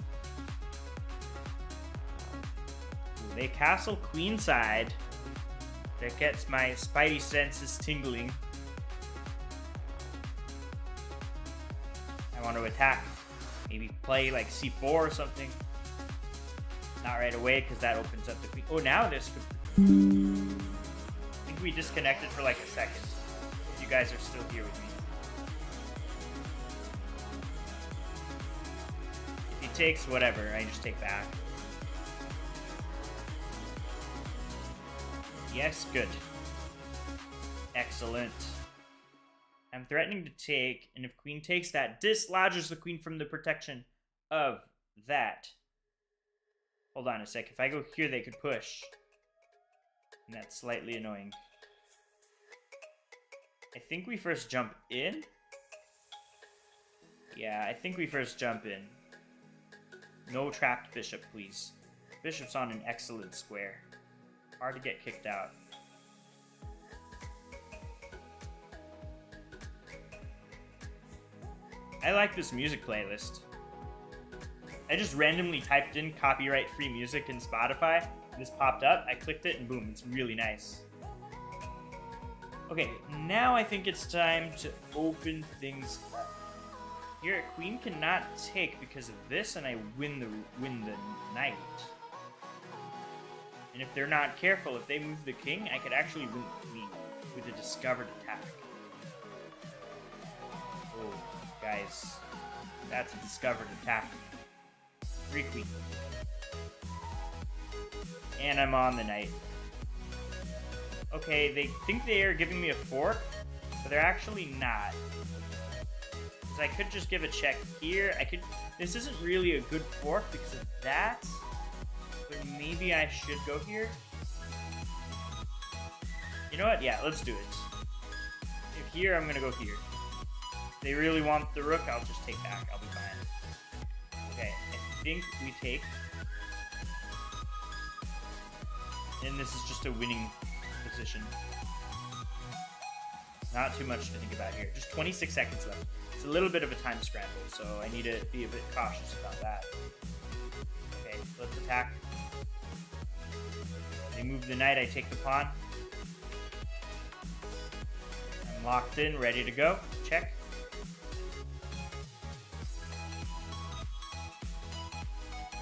Ooh, they castle queenside. That gets my spidey senses tingling. I want to attack. Maybe play like c4 or something. Not right away because that opens up the queen. Oh, now this could... I think we disconnected for like a second. You guys are still here with me. If he takes whatever, I just take back. Yes, good. Excellent. I'm threatening to take, and if queen takes, that dislodges the queen from the protection of that. Hold on a sec. If I go here, they could push. And that's slightly annoying. I think we first jump in. Yeah, I think we first jump in. No trapped bishop, please. Bishop's on an excellent square. Hard to get kicked out. I like this music playlist. I just randomly typed in copyright-free music in Spotify. This popped up, I clicked it, and boom, it's really nice. Okay, now I think it's time to open things up. Here, queen cannot take because of this, and I win the knight. And if they're not careful, if they move the king, I could actually win the queen with a discovered attack. Oh, guys, that's a discovered attack. 3 queen. And I'm on the knight. Okay, they think they are giving me a fork, but they're actually not. Because I could just give a check here. This isn't really a good fork because of that. But maybe I should go here. You know what? Yeah, let's do it. If here, I'm going to go here. If they really want the rook, I'll just take back. I'll be fine. Okay, I think we take. And this is just a winning position. Not too much to think about here. Just 26 seconds left. It's a little bit of a time scramble, so I need to be a bit cautious about that. Okay, let's attack. They move the knight, I take the pawn. I'm locked in, ready to go. Check.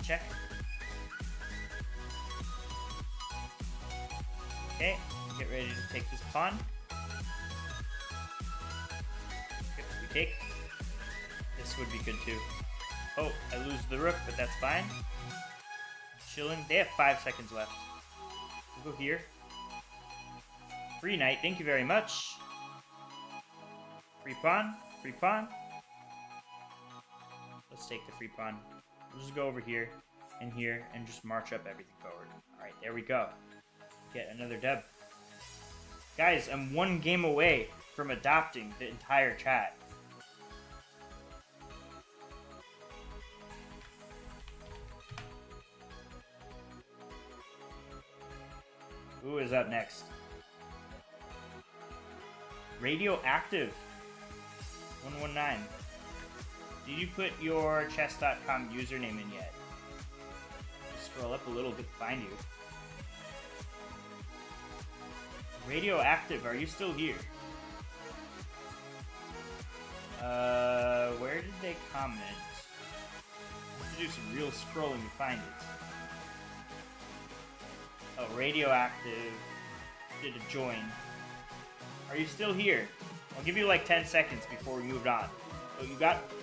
Check. Okay, get ready to take this pawn. Okay, we take. This would be good too. Oh, I lose the rook, but that's fine. Chilling. They have 5 seconds left. We'll go here. Free knight, thank you very much. Free pawn, free pawn. Let's take the free pawn. We'll just go over here and just march up everything forward. Alright, there we go. Get another dub. Guys, I'm 1 game away from adopting the entire chat. Who is up next? Radioactive 119. Did you put your chess.com username in yet? Scroll up a little bit to find you. Radioactive, are you still here? Where did they comment? I have to do some real scrolling to find it. Oh, Radioactive did a join. Are you still here? I'll give you like 10 seconds before we moved on. So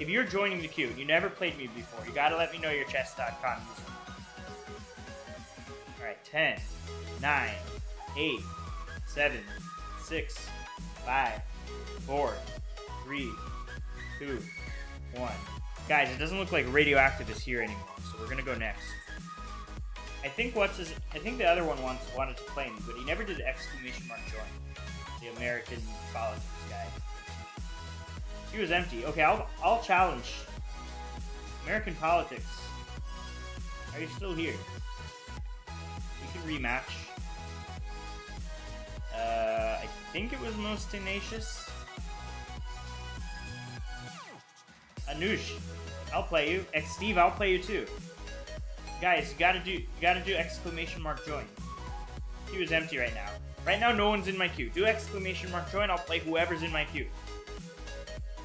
if you're joining the queue, you never played me before, you gotta let me know your chess.com username. Alright, 10, 9, 8, 7, 6, 5, 4, 3, 2, 1. Guys, it doesn't look like Radioactive is here anymore, so we're gonna go next. I think the other one wanted to play me, but he never did exclamation mark join. The American politics guy. He was empty. Okay, I'll challenge. American politics. Are you still here? We can rematch. I think it was most tenacious. Anush, I'll play you. Steve, I'll play you too. Guys, you gotta do exclamation mark join. Queue is empty right now. Right now, no one's in my queue. Do exclamation mark join. I'll play whoever's in my queue.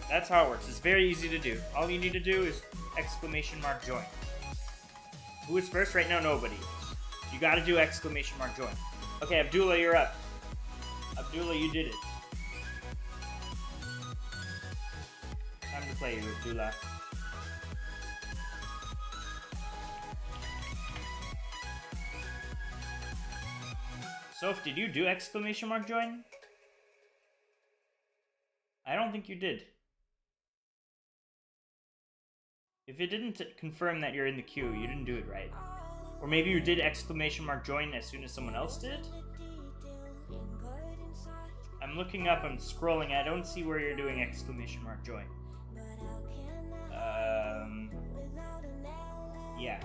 That's how it works. It's very easy to do. All you need to do is exclamation mark join. Who is first? Right now, nobody is. You gotta do exclamation mark join. Okay, Abdullah, you're up. Abdullah, you did it. Time to play you, Abdullah. Soph, did you do exclamation mark join? I don't think you did. If it didn't confirm that you're in the queue, you didn't do it right. Or maybe you did exclamation mark join as soon as someone else did? I'm looking up, I'm scrolling, I don't see where you're doing exclamation mark join. Yeah.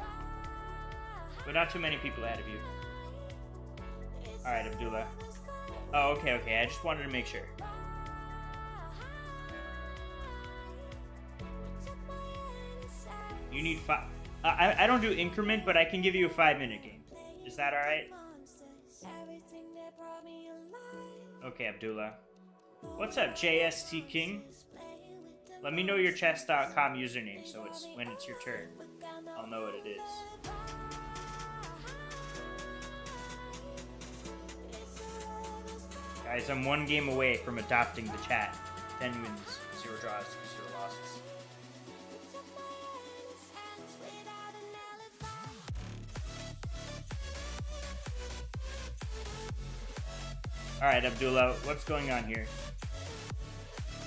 But not too many people ahead of you. Alright, Abdullah. Oh, okay, I just wanted to make sure. You need 5... I don't do increment, but I can give you a 5-minute game. Is that alright? Okay, Abdullah. What's up, JST King? Let me know your chess.com username so it's when it's your turn, I'll know what it is. Guys, I'm 1 game away from adopting the chat. 10 wins, 0 draws, 0 losses. Alright, Abdullah, what's going on here?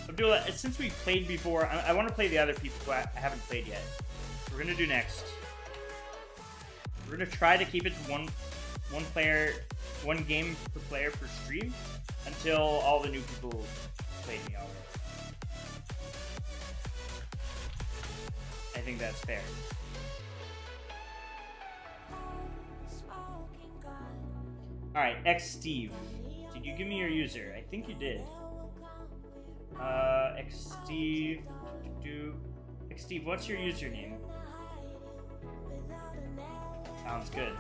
Abdullah, since we played before, I want to play the other people who I haven't played yet. We're going to do next. We're going to try to keep it to one game per player per stream until all the new people played me already. I think that's fair. Alright, X Steve. Did you give me your user? I think you did. X Steve. X Steve, what's your username? Sounds good.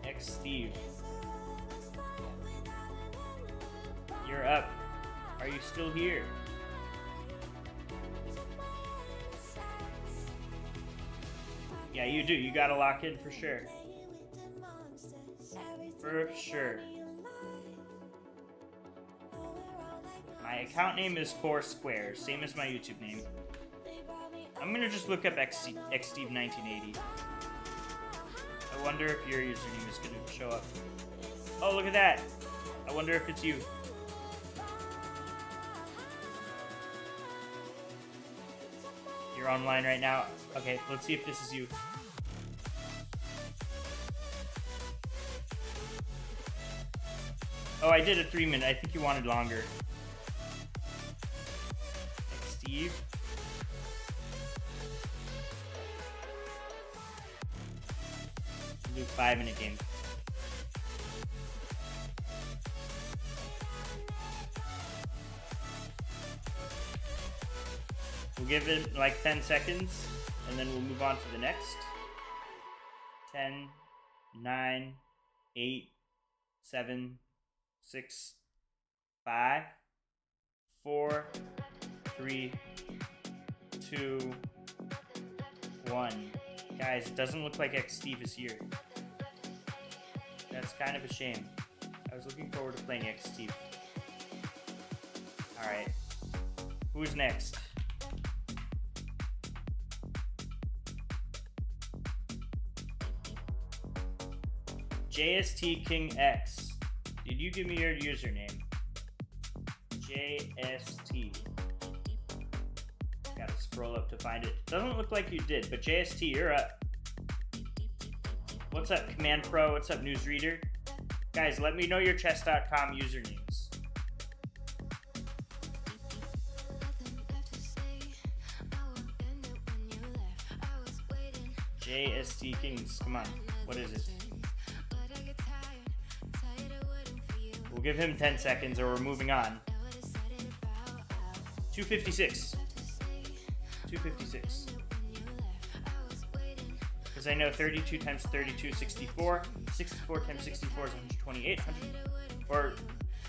X Steve. You're up. Are you still here? Yeah, you do. You gotta lock in for sure. For sure. My account name is CoreSquares, same as my YouTube name. I'm gonna just look up XSteve1980. I wonder if your username is gonna show up. Oh, look at that! I wonder if it's you. You're online right now? Okay, let's see if this is you. Oh, I did a 3-minute. I think you wanted longer. Steve. We'll do 5-minute game. We'll give it like 10 seconds, and then we'll move on to the next. 10, 9, 8, 7, 6, 5, 4, 3, 2, 1. Guys, it doesn't look like X Steve is here. That's kind of a shame. I was looking forward to playing X Steve. Alright. Who's next? JST King X. Did you give me your username? JST. Gotta scroll up to find it. Doesn't look like you did, but JST, you're up. What's up, Command Pro? What's up, Newsreader? Guys, let me know your chess.com usernames. JST Kings, come on. What is it? We'll give him 10 seconds or we're moving on. 256. 256. Because I know 32 times 32 is 64. 64 times 64 is 128. Or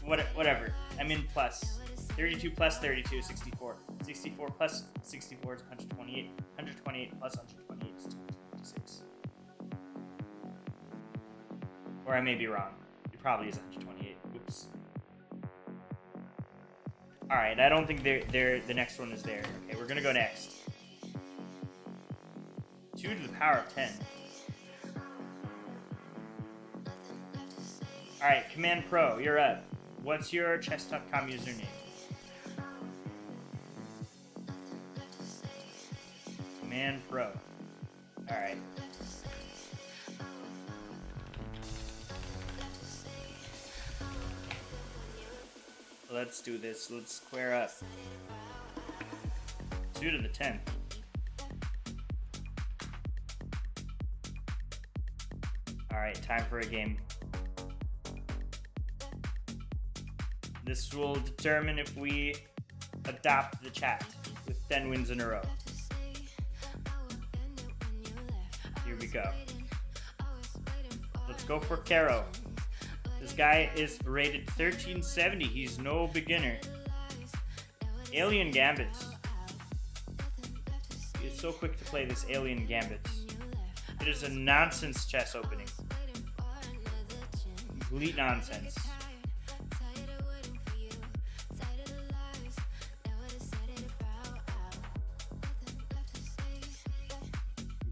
whatever. I'm in plus. 32 plus 32 is 64. 64 plus 64 is 128. 128 plus 128 is 256. Or I may be wrong. It probably is 128. Oops. Alright, I don't think the next one is there. Okay, we're gonna go next. 2 to the power of 10. Alright, Command Pro, you're up. What's your chess.com username? Command Pro. Alright. Let's do this. Let's square up. 2 to the 10th. Alright, time for a game. This will determine if we adopt the chat with 10 wins in a row. Here we go. Let's go for Caro. This guy is rated 1370. He's no beginner. Alien Gambits. He is so quick to play this Alien Gambits. It is a nonsense chess opening. Complete nonsense.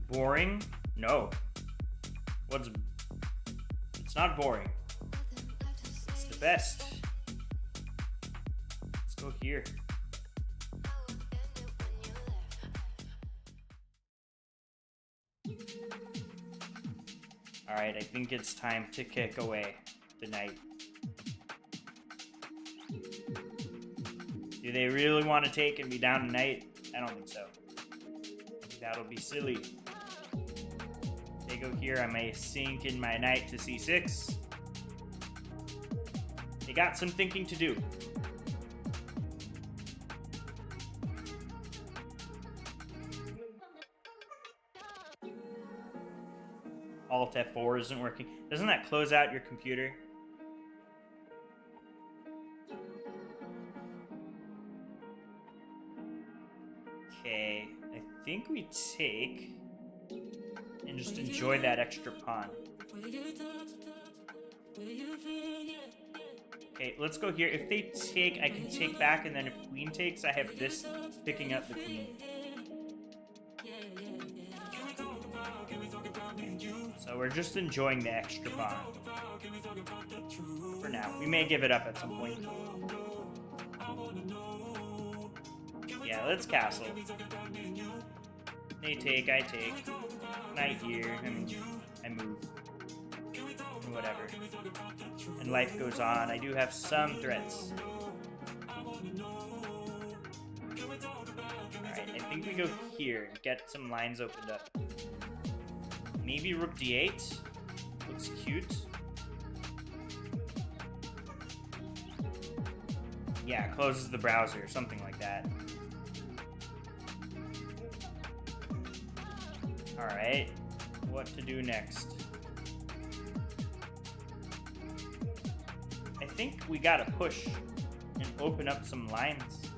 Boring? No. It's not boring. It's the best. Let's go here. Alright, I think it's time to kick away the knight. Do they really want to take and be down tonight? I don't think so. I think that'll be silly. They go here, I may sink in my knight to c6. They got some thinking to do. Alt F4 isn't working. Doesn't that close out your computer? Okay, I think we take and just enjoy that extra pawn. Okay, let's go here. If they take, I can take back, and then if queen takes, I have this picking up the queen. So we're just enjoying the extra pawn. For now. We may give it up at some point. Yeah, let's castle. They take, I take. Knight here, I move. Whatever. And life goes on. I do have some threats. Alright, I think we go here and get some lines opened up. Maybe rook d8. Looks cute. Yeah, closes the browser, something like that. Alright, what to do next? I think we gotta push and open up some lines.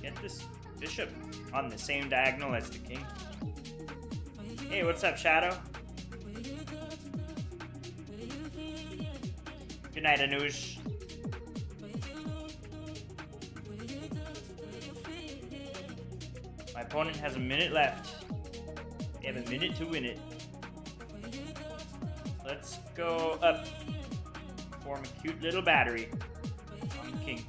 Get this bishop on the same diagonal as the king. Hey, what's up, Shadow? Good night, Anuj. My opponent has a minute left. They have a minute to win it. Let's go up. Form a cute little battery on the king.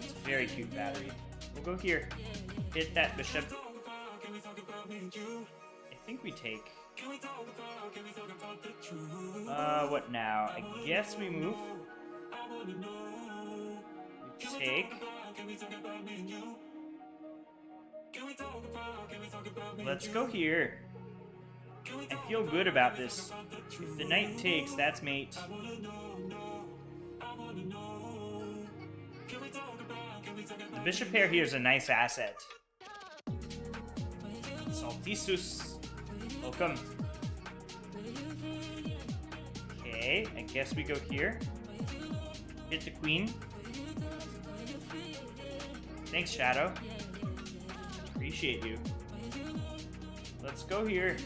It's a very cute battery. We'll go here. Hit that bishop. I think we take. What now? I guess we move. We take. Let's go here. I feel good about this. If the knight takes, that's mate. The bishop pair here is a nice asset. Saltisus. Welcome. Okay, I guess we go here. Hit the queen. Thanks, Shadow. Appreciate you. Let's go here.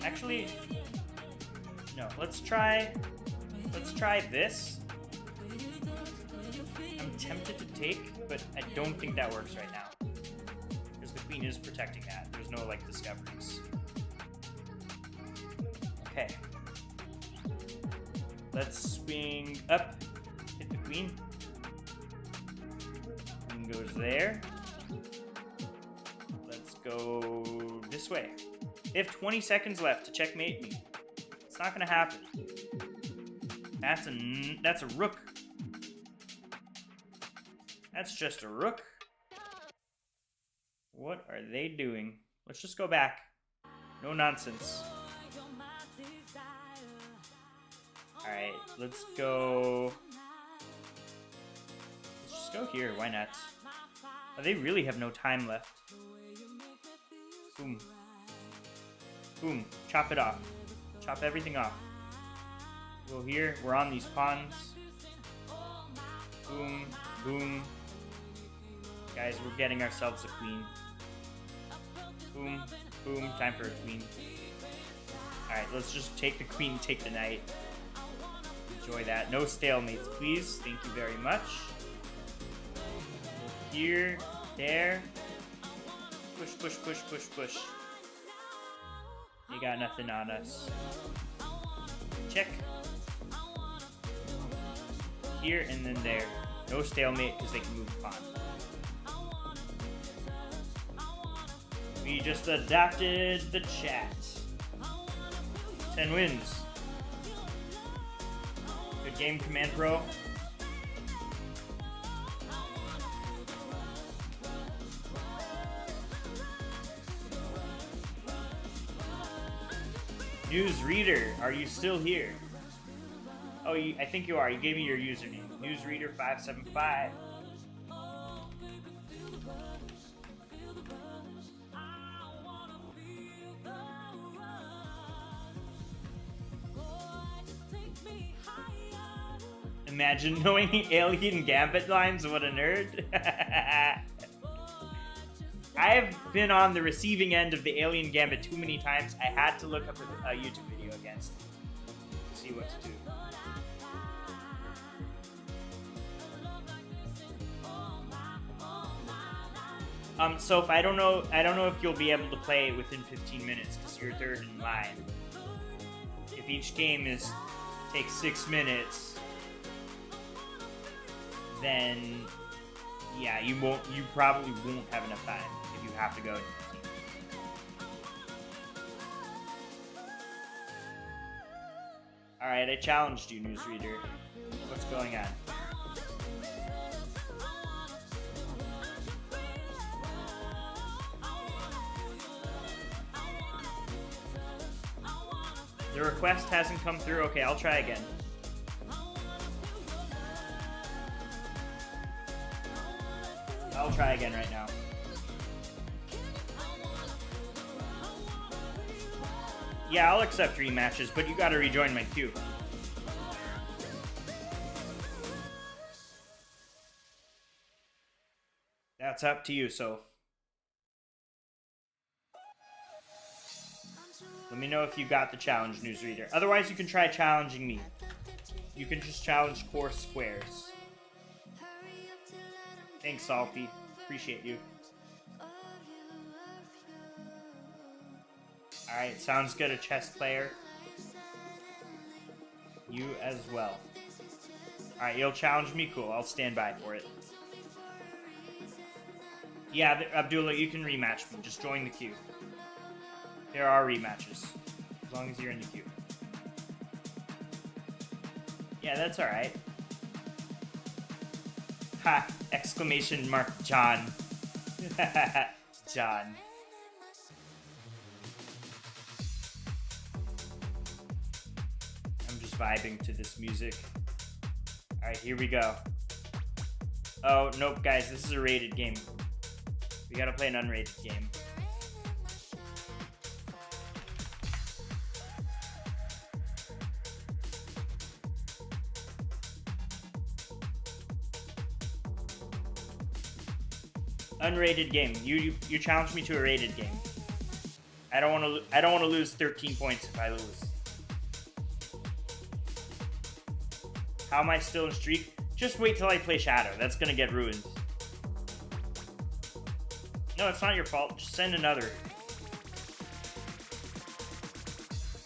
Actually, no, let's try this. I'm tempted to take, but I don't think that works right now. Because the queen is protecting that. There's no, like, discoveries. Okay. Let's swing up, hit the queen. Queen goes there. Let's go this way. They have 20 seconds left to checkmate me. It's not gonna happen. That's a rook. That's just a rook. What are they doing? Let's just go back. No nonsense. Alright, let's go. Let's just go here. Why not? Oh, they really have no time left. Boom. Boom. Chop it off. Chop everything off. Go here. We're on these pawns. Boom, boom. Guys, we're getting ourselves a queen. Boom, boom. Time for a queen. Alright, let's just take the queen, take the knight. Enjoy that. No stalemates, please. Thank you very much. Here, there. Push, push, push, push, push. You got nothing on us. Check. Here and then there. No stalemate because they can move the pawn. We just adapted the chat. 10 wins. Good game, Command Pro. Newsreader, are you still here? Oh, I think you are. You gave me your username. Newsreader575. Imagine knowing Alien Gambit lines. What a nerd. I've been on the receiving end of the Alien Gambit too many times. I had to look up a YouTube video against it to see what to do. So if I don't know if you'll be able to play within 15 minutes because you're third in line. If each game takes 6 minutes, then yeah, you probably won't have enough time if you have to go in 15. Alright, I challenged you, Newsreader. What's going on? The request hasn't come through. Okay, I'll try again. I'll try again right now. Yeah, I'll accept rematches, but you gotta rejoin my queue. That's up to you, so. Let me know if you got the challenge, Newsreader. Otherwise, you can try challenging me. You can just challenge CoreSquares. Thanks, Salty. Appreciate you. Alright, sounds good. A chess player. You as well. Alright, you'll challenge me? Cool. I'll stand by for it. Yeah, Abdullah, you can rematch me. Just join the queue. There are rematches. As long as you're in the queue. Yeah, that's alright. Ha! Exclamation mark John. John. I'm just vibing to this music. Alright, here we go. Oh, nope, guys, this is a rated game. We gotta play an unrated game. Unrated game. You challenged me to a rated game. I don't want to lose 13 points if I lose. How am I still in streak? Just wait till I play Shadow. That's gonna get ruined. No, it's not your fault. Just send another.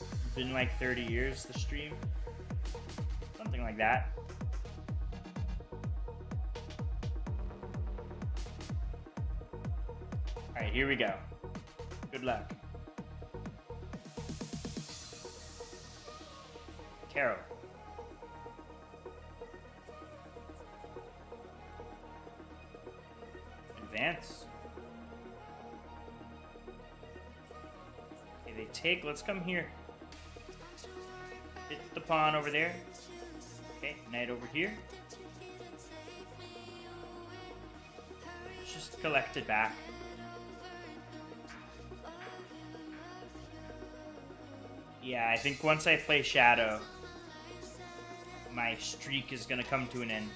It's been like 30 years, the stream. Something like that. Alright, here we go. Good luck. Carol. Advance. Okay, they take. Let's come here. Hit the pawn over there. Okay, knight over here. Just collect it back. Yeah, I think once I play Shadow, my streak is gonna come to an end.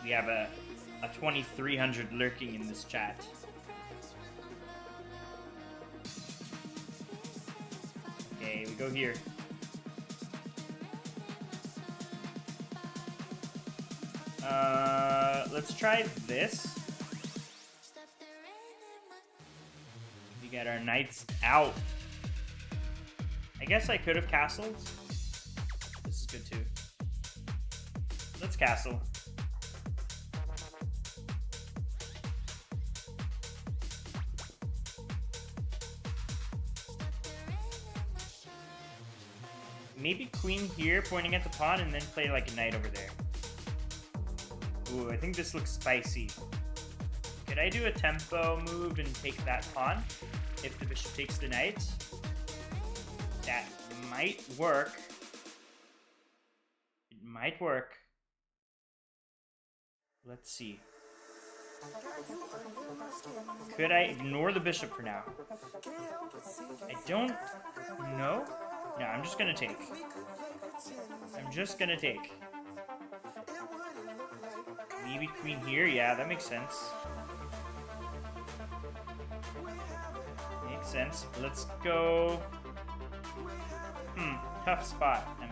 We have a 2300 lurking in this chat. Okay, we go here. Let's try this. We get our knights out. I guess I could have castled. This is good too. Let's castle. Maybe queen here, pointing at the pawn, and then play like a knight over there. Ooh, I think this looks spicy. Could I do a tempo move and take that pawn if the bishop takes the knight? That might work. It might work. Let's see. Could I ignore the bishop for now? I don't know. No, I'm just gonna take. I'm just gonna take. Maybe queen here? Yeah, that makes sense. Makes sense. Let's go. Tough spot I'm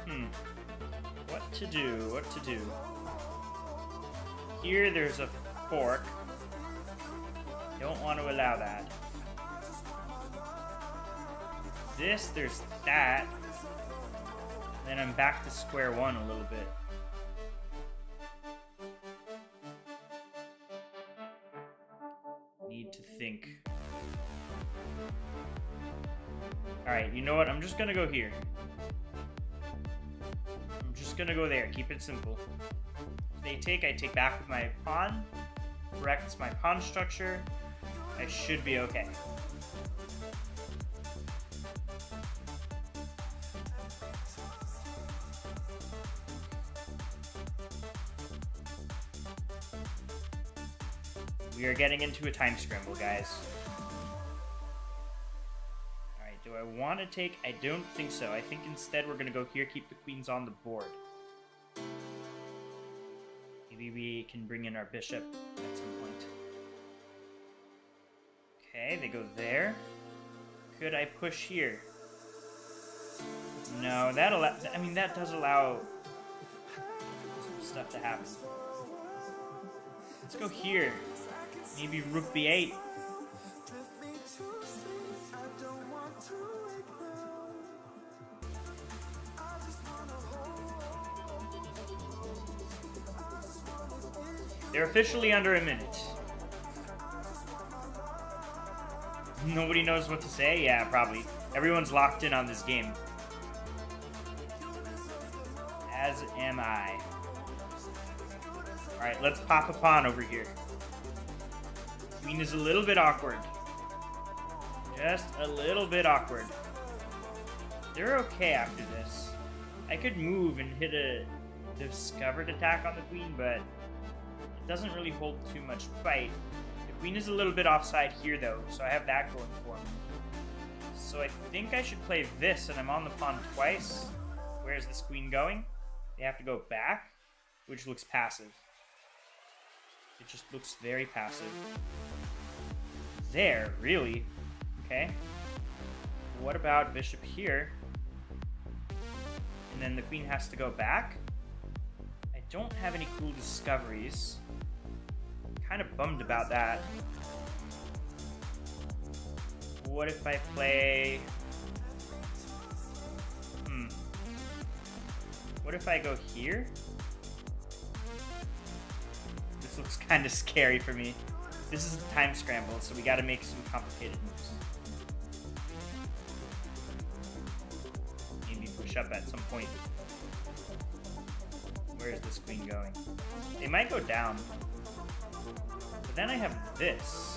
in. What to do? What to do? Here there's a fork. Don't want to allow that. This, there's that. Then I'm back to square one a little bit. Need to think. Alright, you know what? I'm just gonna go here. I'm just gonna go there. Keep it simple. If they take, I take back with my pawn. Corrects my pawn structure. I should be okay. We are getting into a time scramble, guys. Alright, do I want to take? I don't think so. I think instead we're going to go here, keep the queens on the board. Maybe we can bring in our bishop at some point. Okay, they go there. Could I push here? No, that does allow some stuff to happen. Let's go here. Maybe rook b8. They're officially under a minute. Nobody knows what to say? Yeah, probably. Everyone's locked in on this game. As am I. Alright, let's pop a pawn over here. Queen is a little bit awkward. Just a little bit awkward. They're okay after this. I could move and hit a discovered attack on the queen, but it doesn't really hold too much fight. The queen is a little bit offside here, though, so I have that going for me. So I think I should play this, and I'm on the pawn twice. Where's this queen going? They have to go back, which looks passive. It just looks very passive. There, really? Okay. What about bishop here? And then the queen has to go back? I don't have any cool discoveries. I'm kind of bummed about that. What if I play... What if I go here? This looks kind of scary for me. This is a time scramble, so we got to make some complicated moves. Maybe push up at some point. Where is this queen going? They might go down. But then I have this.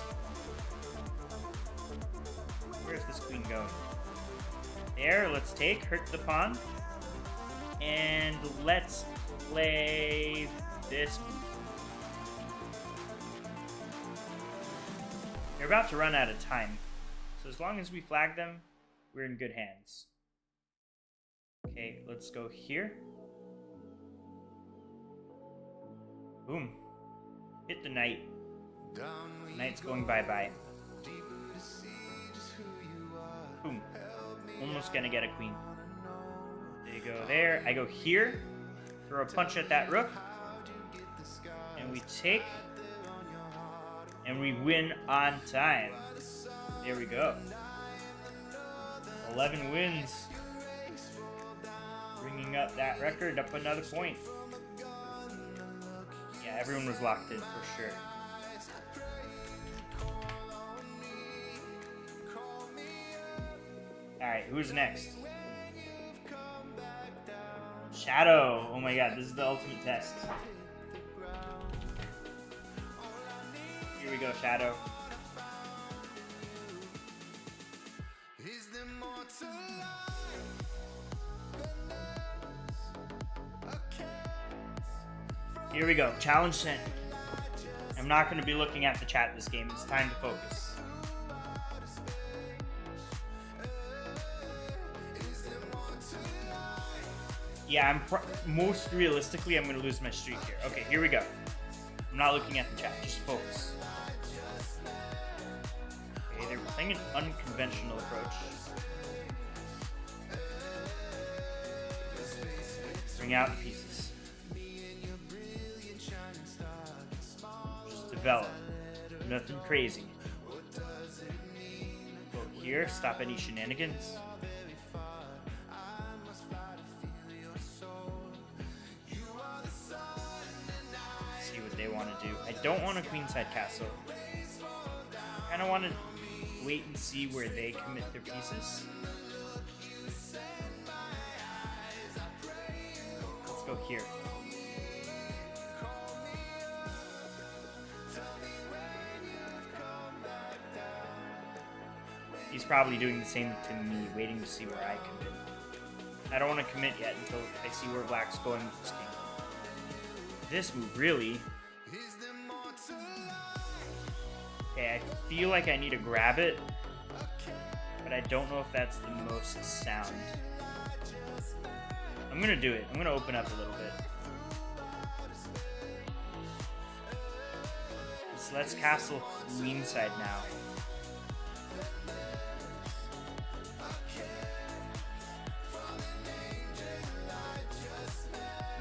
Where's this queen going? There, let's take, hurt the pawn. And let's play this move. They're about to run out of time, so as long as we flag them, we're in good hands. Okay, let's go here. Boom. Hit the knight. Knight's going bye-bye. Boom. Almost gonna get a queen. They go there. I go here. Throw a punch at that rook. And we take. And we win on time. There we go. 11 wins. Bringing up that record up another point. Yeah, everyone was locked in for sure. Alright, who's next? Shadow! Oh my god, this is the ultimate test. Here we go, Shadow. Here we go, challenge sent. I'm not going to be looking at the chat this game, it's time to focus. Yeah, most realistically, I'm going to lose my streak here. Okay, here we go. I'm not looking at the chat, just focus. Okay, they're playing an unconventional approach. Bring out the pieces. Just develop. Nothing crazy. Go here, stop any shenanigans. See what they want to do. I don't want a queenside castle. I kind of want to wait and see where they commit their pieces. Let's go here. He's probably doing the same to me, waiting to see where I commit. I don't want to commit yet until I see where Black's going with this game. This move, really. Okay, I feel like I need to grab it, but I don't know if that's the most sound. I'm gonna do it. I'm gonna open up a little bit. So let's castle queenside now.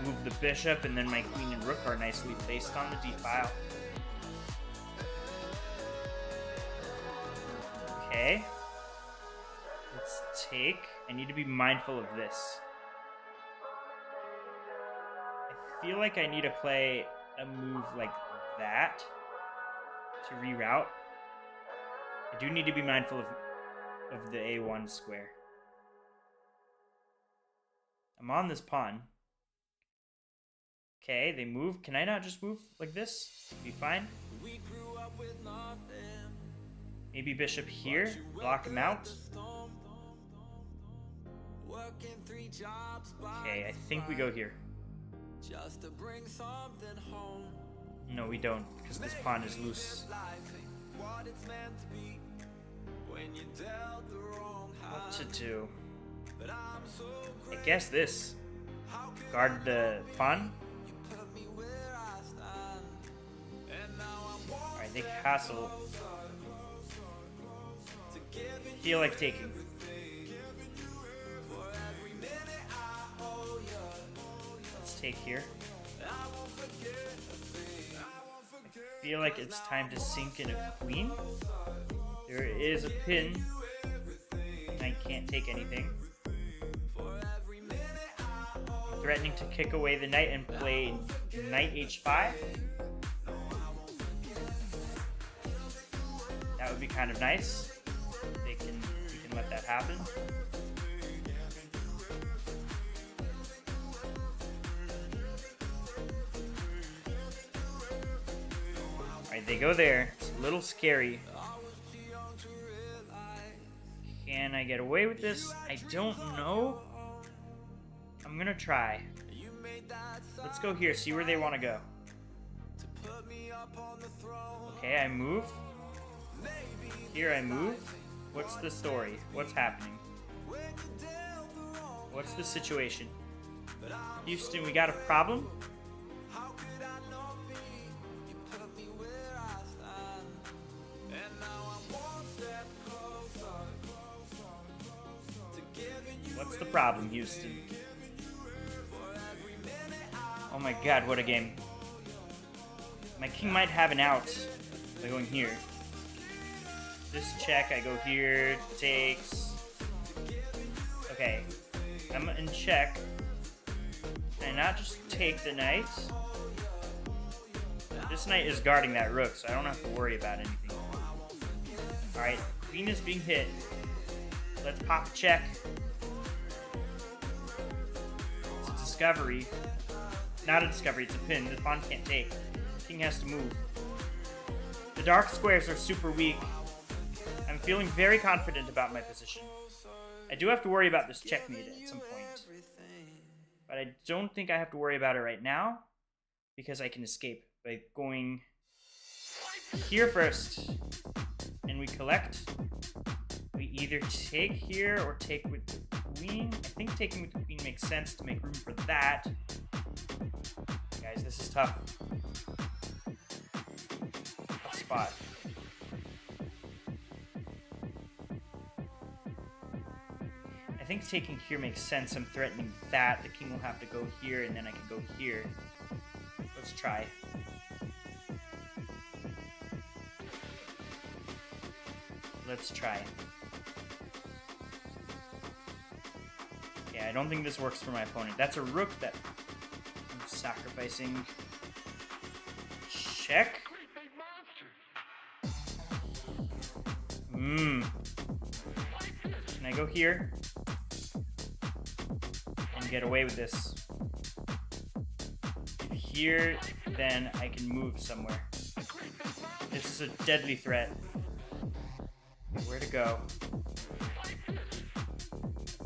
Move the bishop, and then my queen and rook are nicely placed on the d-file. Okay. Let's take. I need to be mindful of this. I feel like I need to play a move like that to reroute. I do need to be mindful of the A1 square. I'm on this pawn. Okay, they move. Can I not just move like this? Be fine. Maybe bishop here. Block him out. Okay, I think we go here. No, we don't, because this pawn is loose. What to do? I guess this. Guard the pawn. Alright, they castle. I feel like taking. Let's take here. I feel like it's time to sink in a queen. There is a pin. I can't take anything. Threatening to kick away the knight and play knight h5. That would be kind of nice. We can let that happen. Alright, they go there. It's a little scary. Can I get away with this? I don't know. I'm gonna try. Let's go here, see where they want to go. Okay, I move. Here I move. What's the story? What's happening? What's the situation? Houston, we got a problem? What's the problem, Houston? Oh my god, what a game. My king might have an out by going here. This check, I go here, takes. Okay, I'm in check. And not just take the knight. This knight is guarding that rook, so I don't have to worry about anything. Alright, queen is being hit. Let's pop a check. It's a discovery. Not a discovery, it's a pin. The pawn can't take. The king has to move. The dark squares are super weak. I'm feeling very confident about my position. I do have to worry about this checkmate at some point. But I don't think I have to worry about it right now, because I can escape by going here first. And we collect. We either take here or take with the queen. I think taking with the queen makes sense to make room for that. Guys, this is tough. Tough spot. I think taking here makes sense. I'm threatening that. The king will have to go here, and then I can go here. Let's try. Let's try. Yeah, I don't think this works for my opponent. That's a rook that I'm sacrificing. Check. Can I go here? And get away with this. If here, then I can move somewhere. This is a deadly threat. Where to go?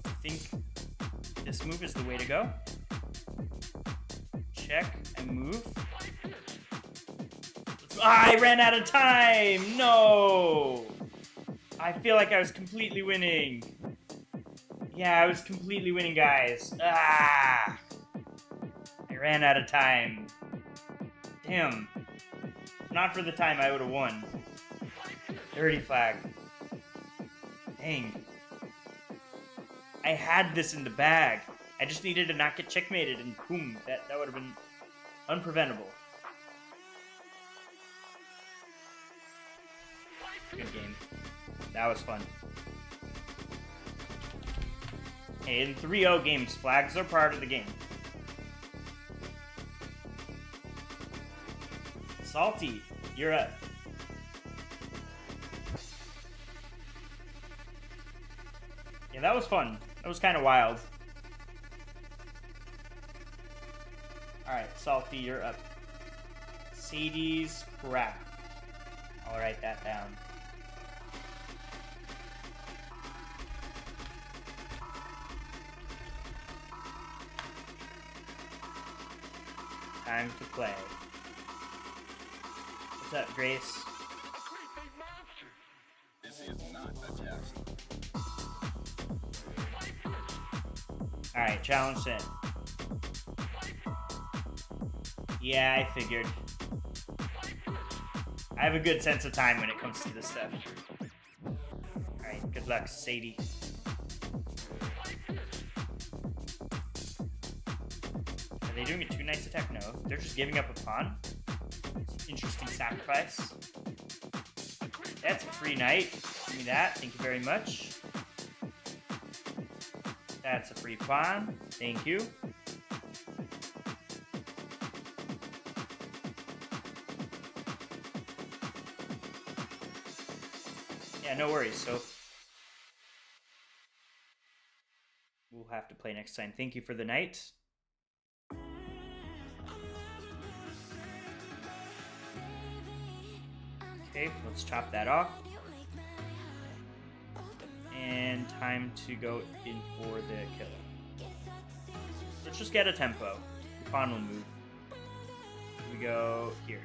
I think this move is the way to go. Check and move. I ran out of time! No! I feel like I was completely winning. Yeah, I was completely winning, guys. I ran out of time. Damn. Not for the time I would have won. Dirty flag. Dang. I had this in the bag. I just needed to not get checkmated, and boom, that would have been unpreventable. Good game. That was fun. Hey, in 3-0 games, flags are part of the game. Salty, you're up. Yeah, that was fun. That was kind of wild. Alright, Salty, you're up. Sadie's crap. I'll write that down. Time to play. What's up, Grace? This is not a test. Alright, challenge set. Yeah, I figured. I have a good sense of time when it comes to this stuff. Alright, good luck, Sadie. Are they doing a 2 knights attack? No. They're just giving up a pawn? Interesting sacrifice. That's a free knight. Give me that. Thank you very much. That's a free pawn. Thank you. Yeah, no worries. So we'll have to play next time. Thank you for the knight. Okay, let's chop that off. And time to go in for the kill. Let's just get a tempo. The pawn will move. We go here.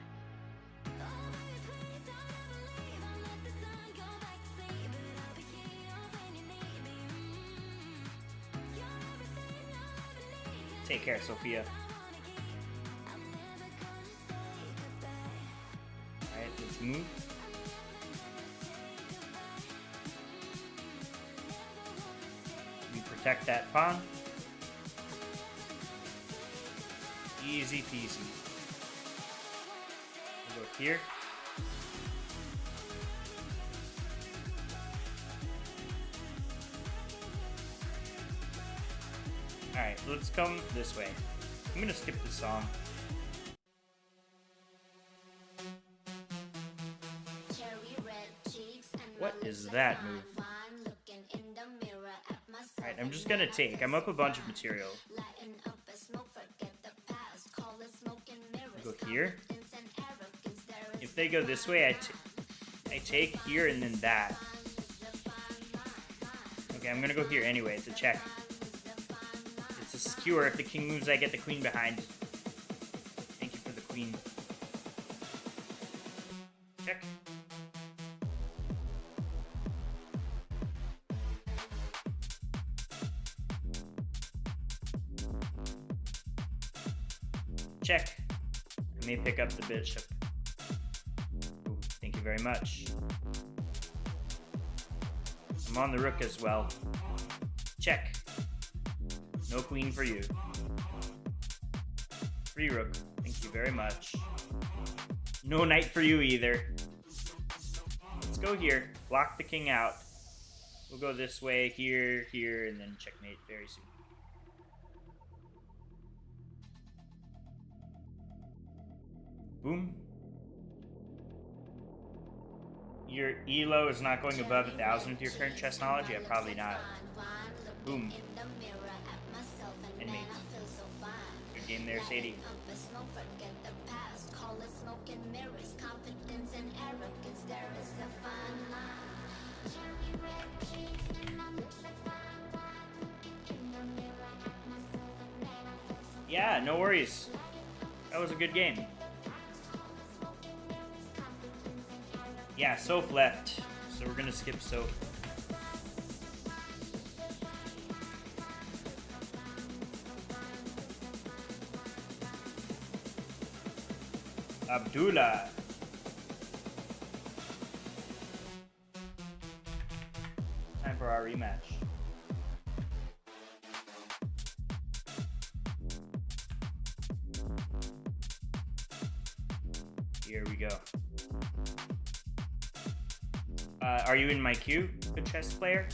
Take care, Sophia. Alright, let's move. We protect that pawn. Easy peasy. We'll go here. Alright, let's come this way. I'm gonna skip this song. What is that move? Alright, I'm just gonna take. I'm up a bunch of material. Go here. If they go this way, I take here and then that. Okay, I'm gonna go here anyway to check. It's a skewer. If the king moves, I get the queen behind. Thank you for the queen. Check. Check. I may pick up the bishop. Ooh, thank you very much. I'm on the rook as well. Check. No queen for you. Free rook. Thank you very much. No knight for you either. Let's go here. Block the king out. We'll go this way, here, here, and then checkmate very soon. Boom. Your ELO is not going above 1,000 with your current chess knowledge? Yeah, probably not. Boom. And mate. Good game there, Sadie. Yeah, no worries. That was a good game. Yeah, Soph left, so we're gonna skip Soph. Abdullah. Time for our rematch. Here we go. Are you in my queue, good chess player?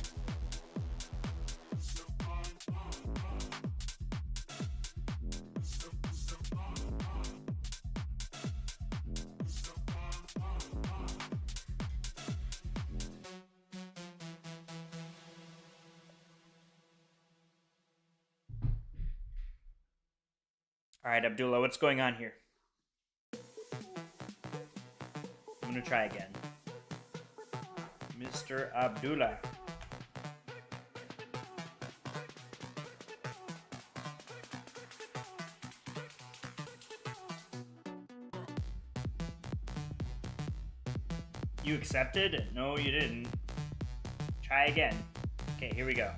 All right, Abdullah, what's going on here? I'm gonna try again. Mr. Abdullah. You accepted? No, you didn't. Try again. Okay, here we go.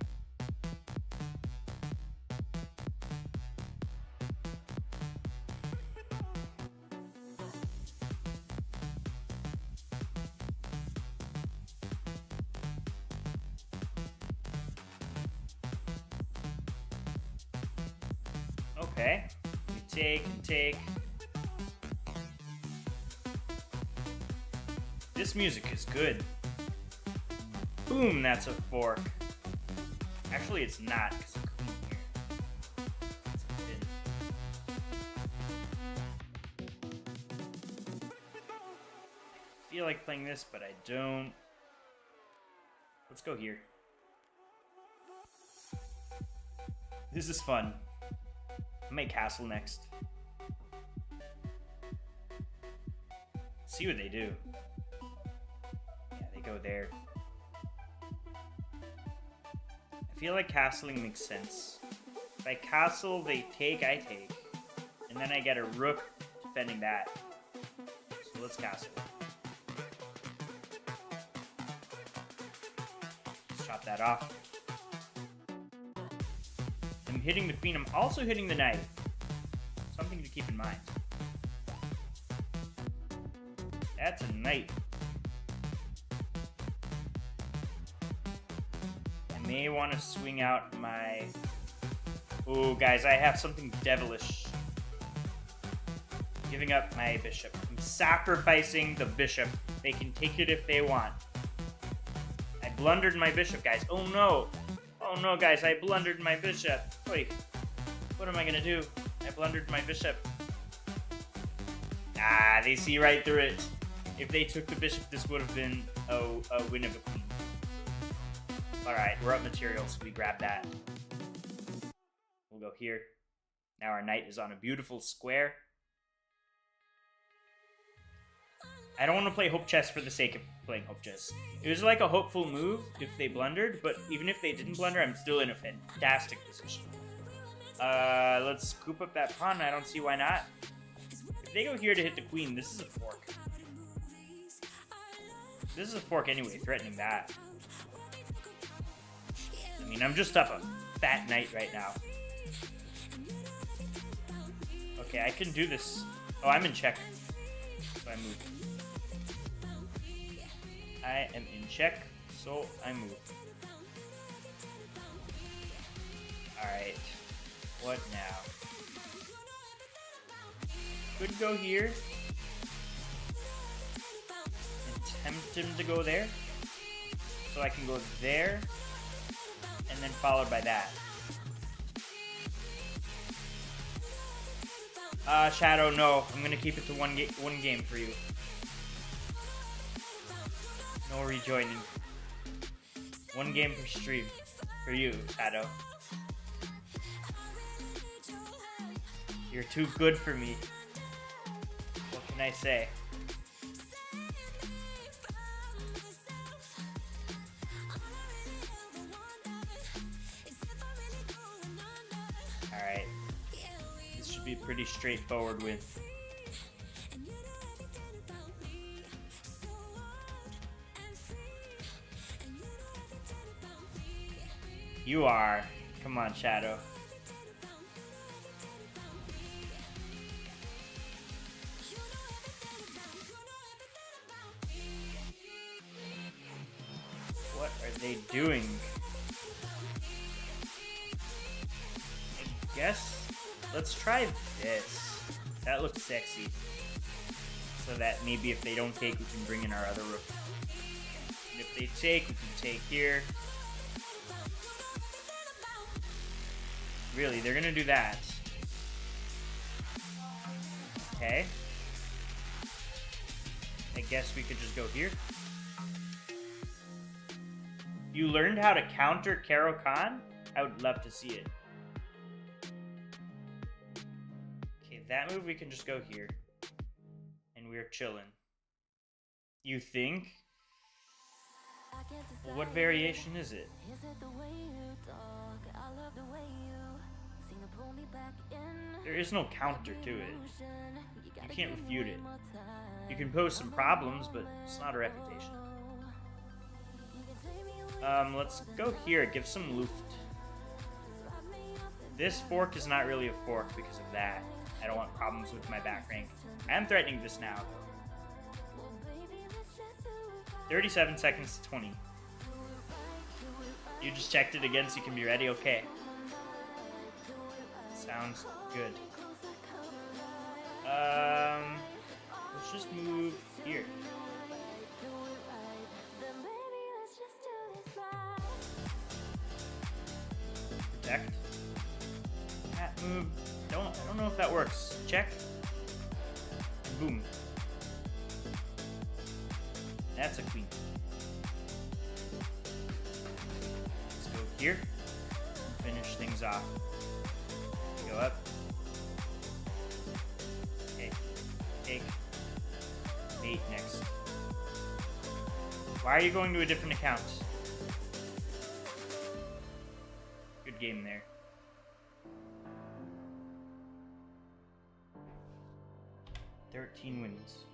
Okay, we take and take. This music is good. Boom, that's a fork. Actually, it's not, because the queen here. It's a pin. I feel like playing this, but I don't. Let's go here. This is fun. I'll make castle next. See what they do. Yeah, they go there. I feel like castling makes sense. If I castle, they take, I take. And then I get a rook defending that. So let's castle. Let's chop that off. I'm hitting the queen, I'm also hitting the knight. Something to keep in mind. That's a knight. I may want to swing out my... Oh, guys, I have something devilish. Giving up my bishop. I'm sacrificing the bishop. They can take it if they want. I blundered my bishop, guys. Oh, no. Oh, no, guys, I blundered my bishop. Wait. What am I going to do? I blundered my bishop. Ah, they see right through it. If they took the bishop, this would have been a win of a queen. Alright, we're up materials, so we grab that. We'll go here. Now our knight is on a beautiful square. I don't want to play hope chess for the sake of playing hope chess. It was like a hopeful move if they blundered, but even if they didn't blunder, I'm still in a fantastic position. Let's scoop up that pawn. I don't see why not. If they go here to hit the queen, this is a fork. This is a fork anyway, threatening that. I mean, I'm just up a fat knight right now. Okay, I can do this. Oh, I'm in check. So I move. I am in check, so I move. Alright. What now? Could go here. And tempt him to go there. So I can go there. And then followed by that. Shadow, no. I'm gonna keep it to one game for you. No rejoining. One game per stream. For you, Shadow. You're too good for me. What can I say? Alright. This should be a pretty straightforward win. You are. Come on, Shadow. What are they doing? I guess let's try this. That looks sexy. So that maybe if they don't take, we can bring in our other rook. And if they take, we can take here. Really, they're gonna do that. Okay. I guess we could just go here. You learned how to counter Karo Khan? I would love to see it. Okay, that move we can just go here. And we're chilling. You think? Well, what variation is it? There is no counter to it. You can't refute it. You can pose some problems, but it's not a reputation. Let's go here. Give some luft. This fork is not really a fork because of that. I don't want problems with my back rank. I am threatening this now, though. 37 seconds to 20. You just checked it again so you can be ready? Okay. Sounds good. Let's just move here. Protect. That move. I don't know if that works. Check. Boom. That's a queen. Let's go here. Finish things off. Go up. Okay. Take. Mate next. Why are you going to a different account? Good game there. Wins.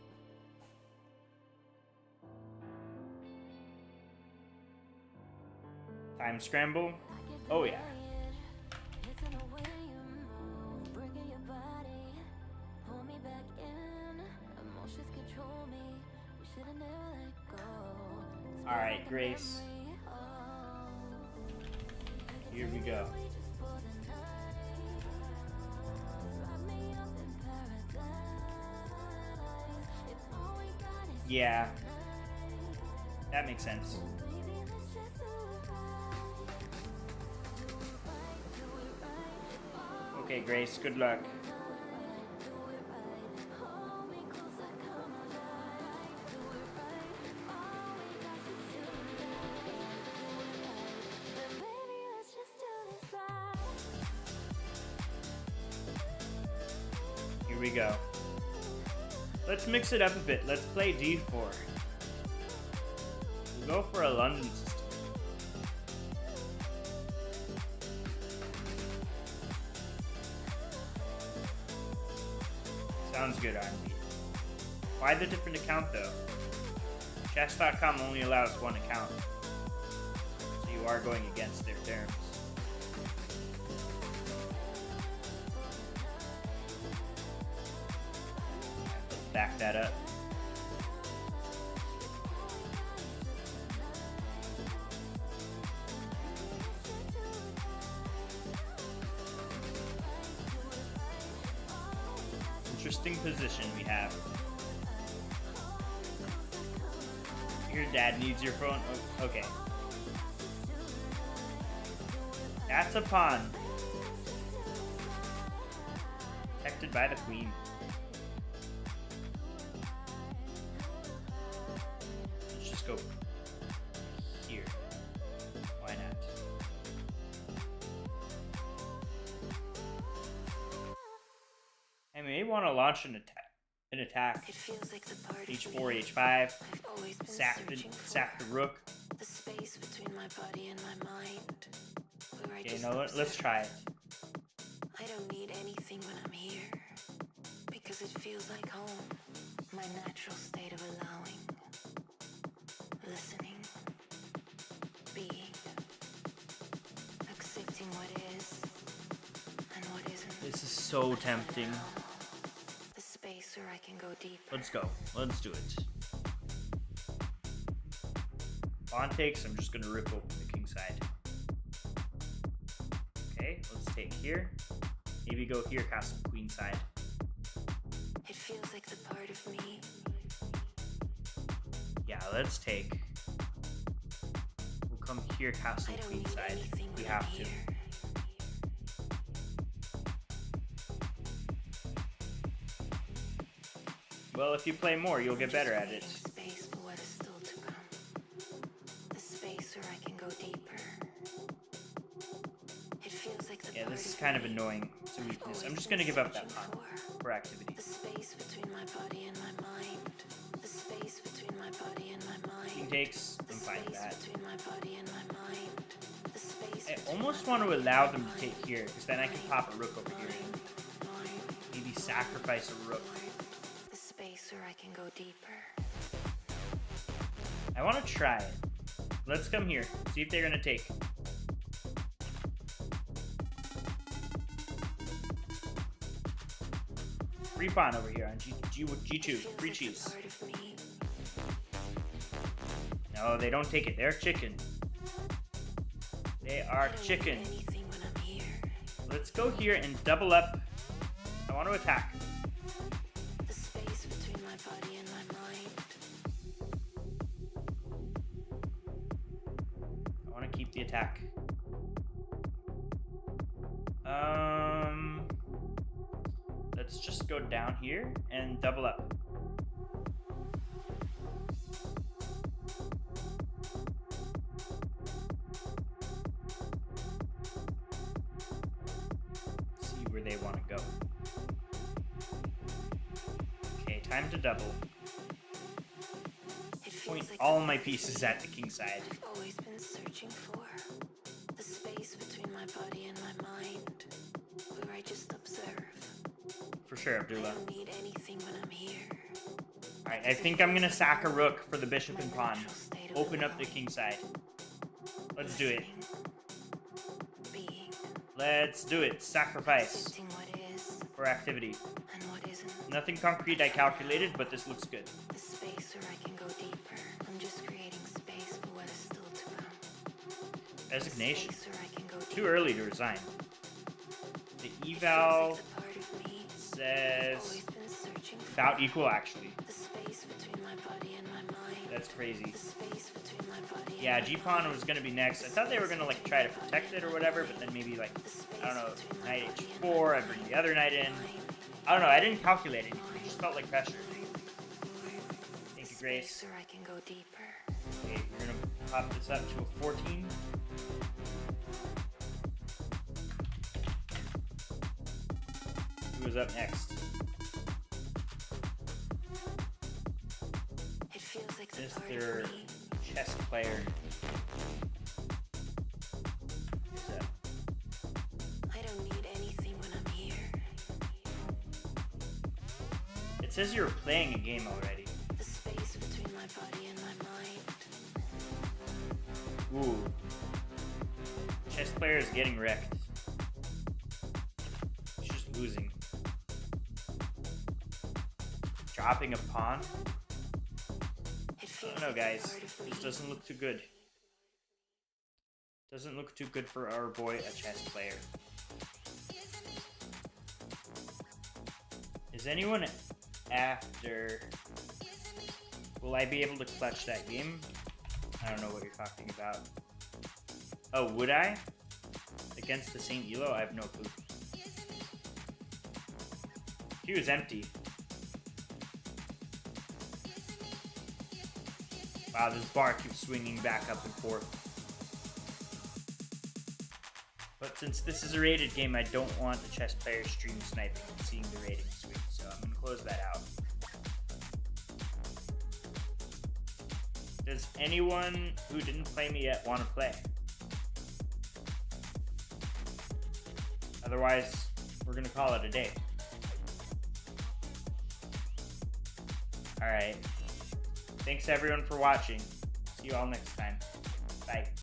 Time scramble. Oh yeah. Alright, Grace. Here we go. Yeah. That makes sense. Okay, Grace, good luck. Here we go. Let's mix it up a bit. Let's play D4. We'll go for a London system. Sounds good, R&B. Why the different account though? Chess.com only allows one account. So you are going against their terms. Let's back that up. Interesting position we have. Your dad needs your phone. Oh, okay. That's a pawn. Protected by the queen. Let's just go here. Why not? I may want to launch an attack. H4, H5. Sack the rook. The space between my body and my mind. Okay, no, let's try it. I don't need anything when I'm here, because it feels like home. My natural state of allowing, listening, being, accepting what is and what isn't. This is so tempting. The space where I can go deeper. Let's go. Let's do it. Pawn takes. I'm just gonna rip open the king side. Okay, let's take here. Maybe go here, castle queen side. It feels like the part of me. Yeah, let's take. We'll come here, castle I don't queen need side. anything We when I'm have to. here. Well, if you play more, you'll get better at it. Space for what is still to come. The space where I can go deeper. It feels like the Yeah, part this is of kind of me annoying. It's a I've weakness. I'm always just been gonna give up that searching pawn for activity. The space between my body and my mind. The space between my body and my mind. King takes. The I'm fine with space that. between my body and my mind. The space I between almost my want to body and allow my them to mind. take here, because then I can pop a rook over here. Maybe sacrifice a rook. The space where I can go deeper. I want to try it. Let's come here. See if they're going to take. Free pawn over here on G2. Free cheese. Part of me. No, they don't take it. They're chicken. They are I don't chicken. need anything when I'm here. Let's go here and double up. I want to attack. The space between my body and my mind. I want to keep the attack. Let's just go down here and double up. See where they want to go. Okay, time to double. It feels Point like all the my part of pieces me at the king side. I've always been searching for. The space between my body and my mind, where I just observe. For sure, I Abdullah. don't need anything when I'm here. Alright, I think I'm gonna sack a rook for the bishop and pawn. Open up the king side. Let's do it. Being, Let's do it. Sacrifice accepting what is for activity. and what isn't. Nothing concrete I calculated, but this looks good. The space where I can go deeper. I'm just creating space for Resignation. Space where I can go Too deeper. early to resign. The It feels eval like the part of me I've says always been searching for. about equal, actually. The space between my body and my mind. That's crazy. The space between my body and Yeah, my G-Pawn mind. was gonna be next. I thought they were gonna like try to protect it or whatever, but then maybe like, I don't know, knight h4, I bring the other knight in. I don't know, I didn't calculate anything. It just felt like pressure. Thank you, Grace. Space where I can go deeper. Okay, we're gonna pop this up to a 14. Who is up next? It feels like the part Mr. of me Chess Player. Who's up? I don't need anything when I'm here. It says you're playing a game already. The space between my body and my mind. Ooh. Chess Player is getting wrecked. He's just losing. Dropping a pawn? It I feels don't know, like the guys. part of me This doesn't look too good. Doesn't look too good for our boy, a chess player. Is anyone after... Will I be able to clutch that game? I don't know what you're talking about. Oh, would I? Against the St. Elo? I have no clue. Queue is empty. Wow, this bar keeps swinging back up and forth. But since this is a rated game, I don't want the chess player stream sniping and seeing the rating swing, so I'm going to close that out. Does anyone who didn't play me yet want to play? Otherwise, we're going to call it a day. Alright. Thanks everyone for watching. See you all next time. Bye.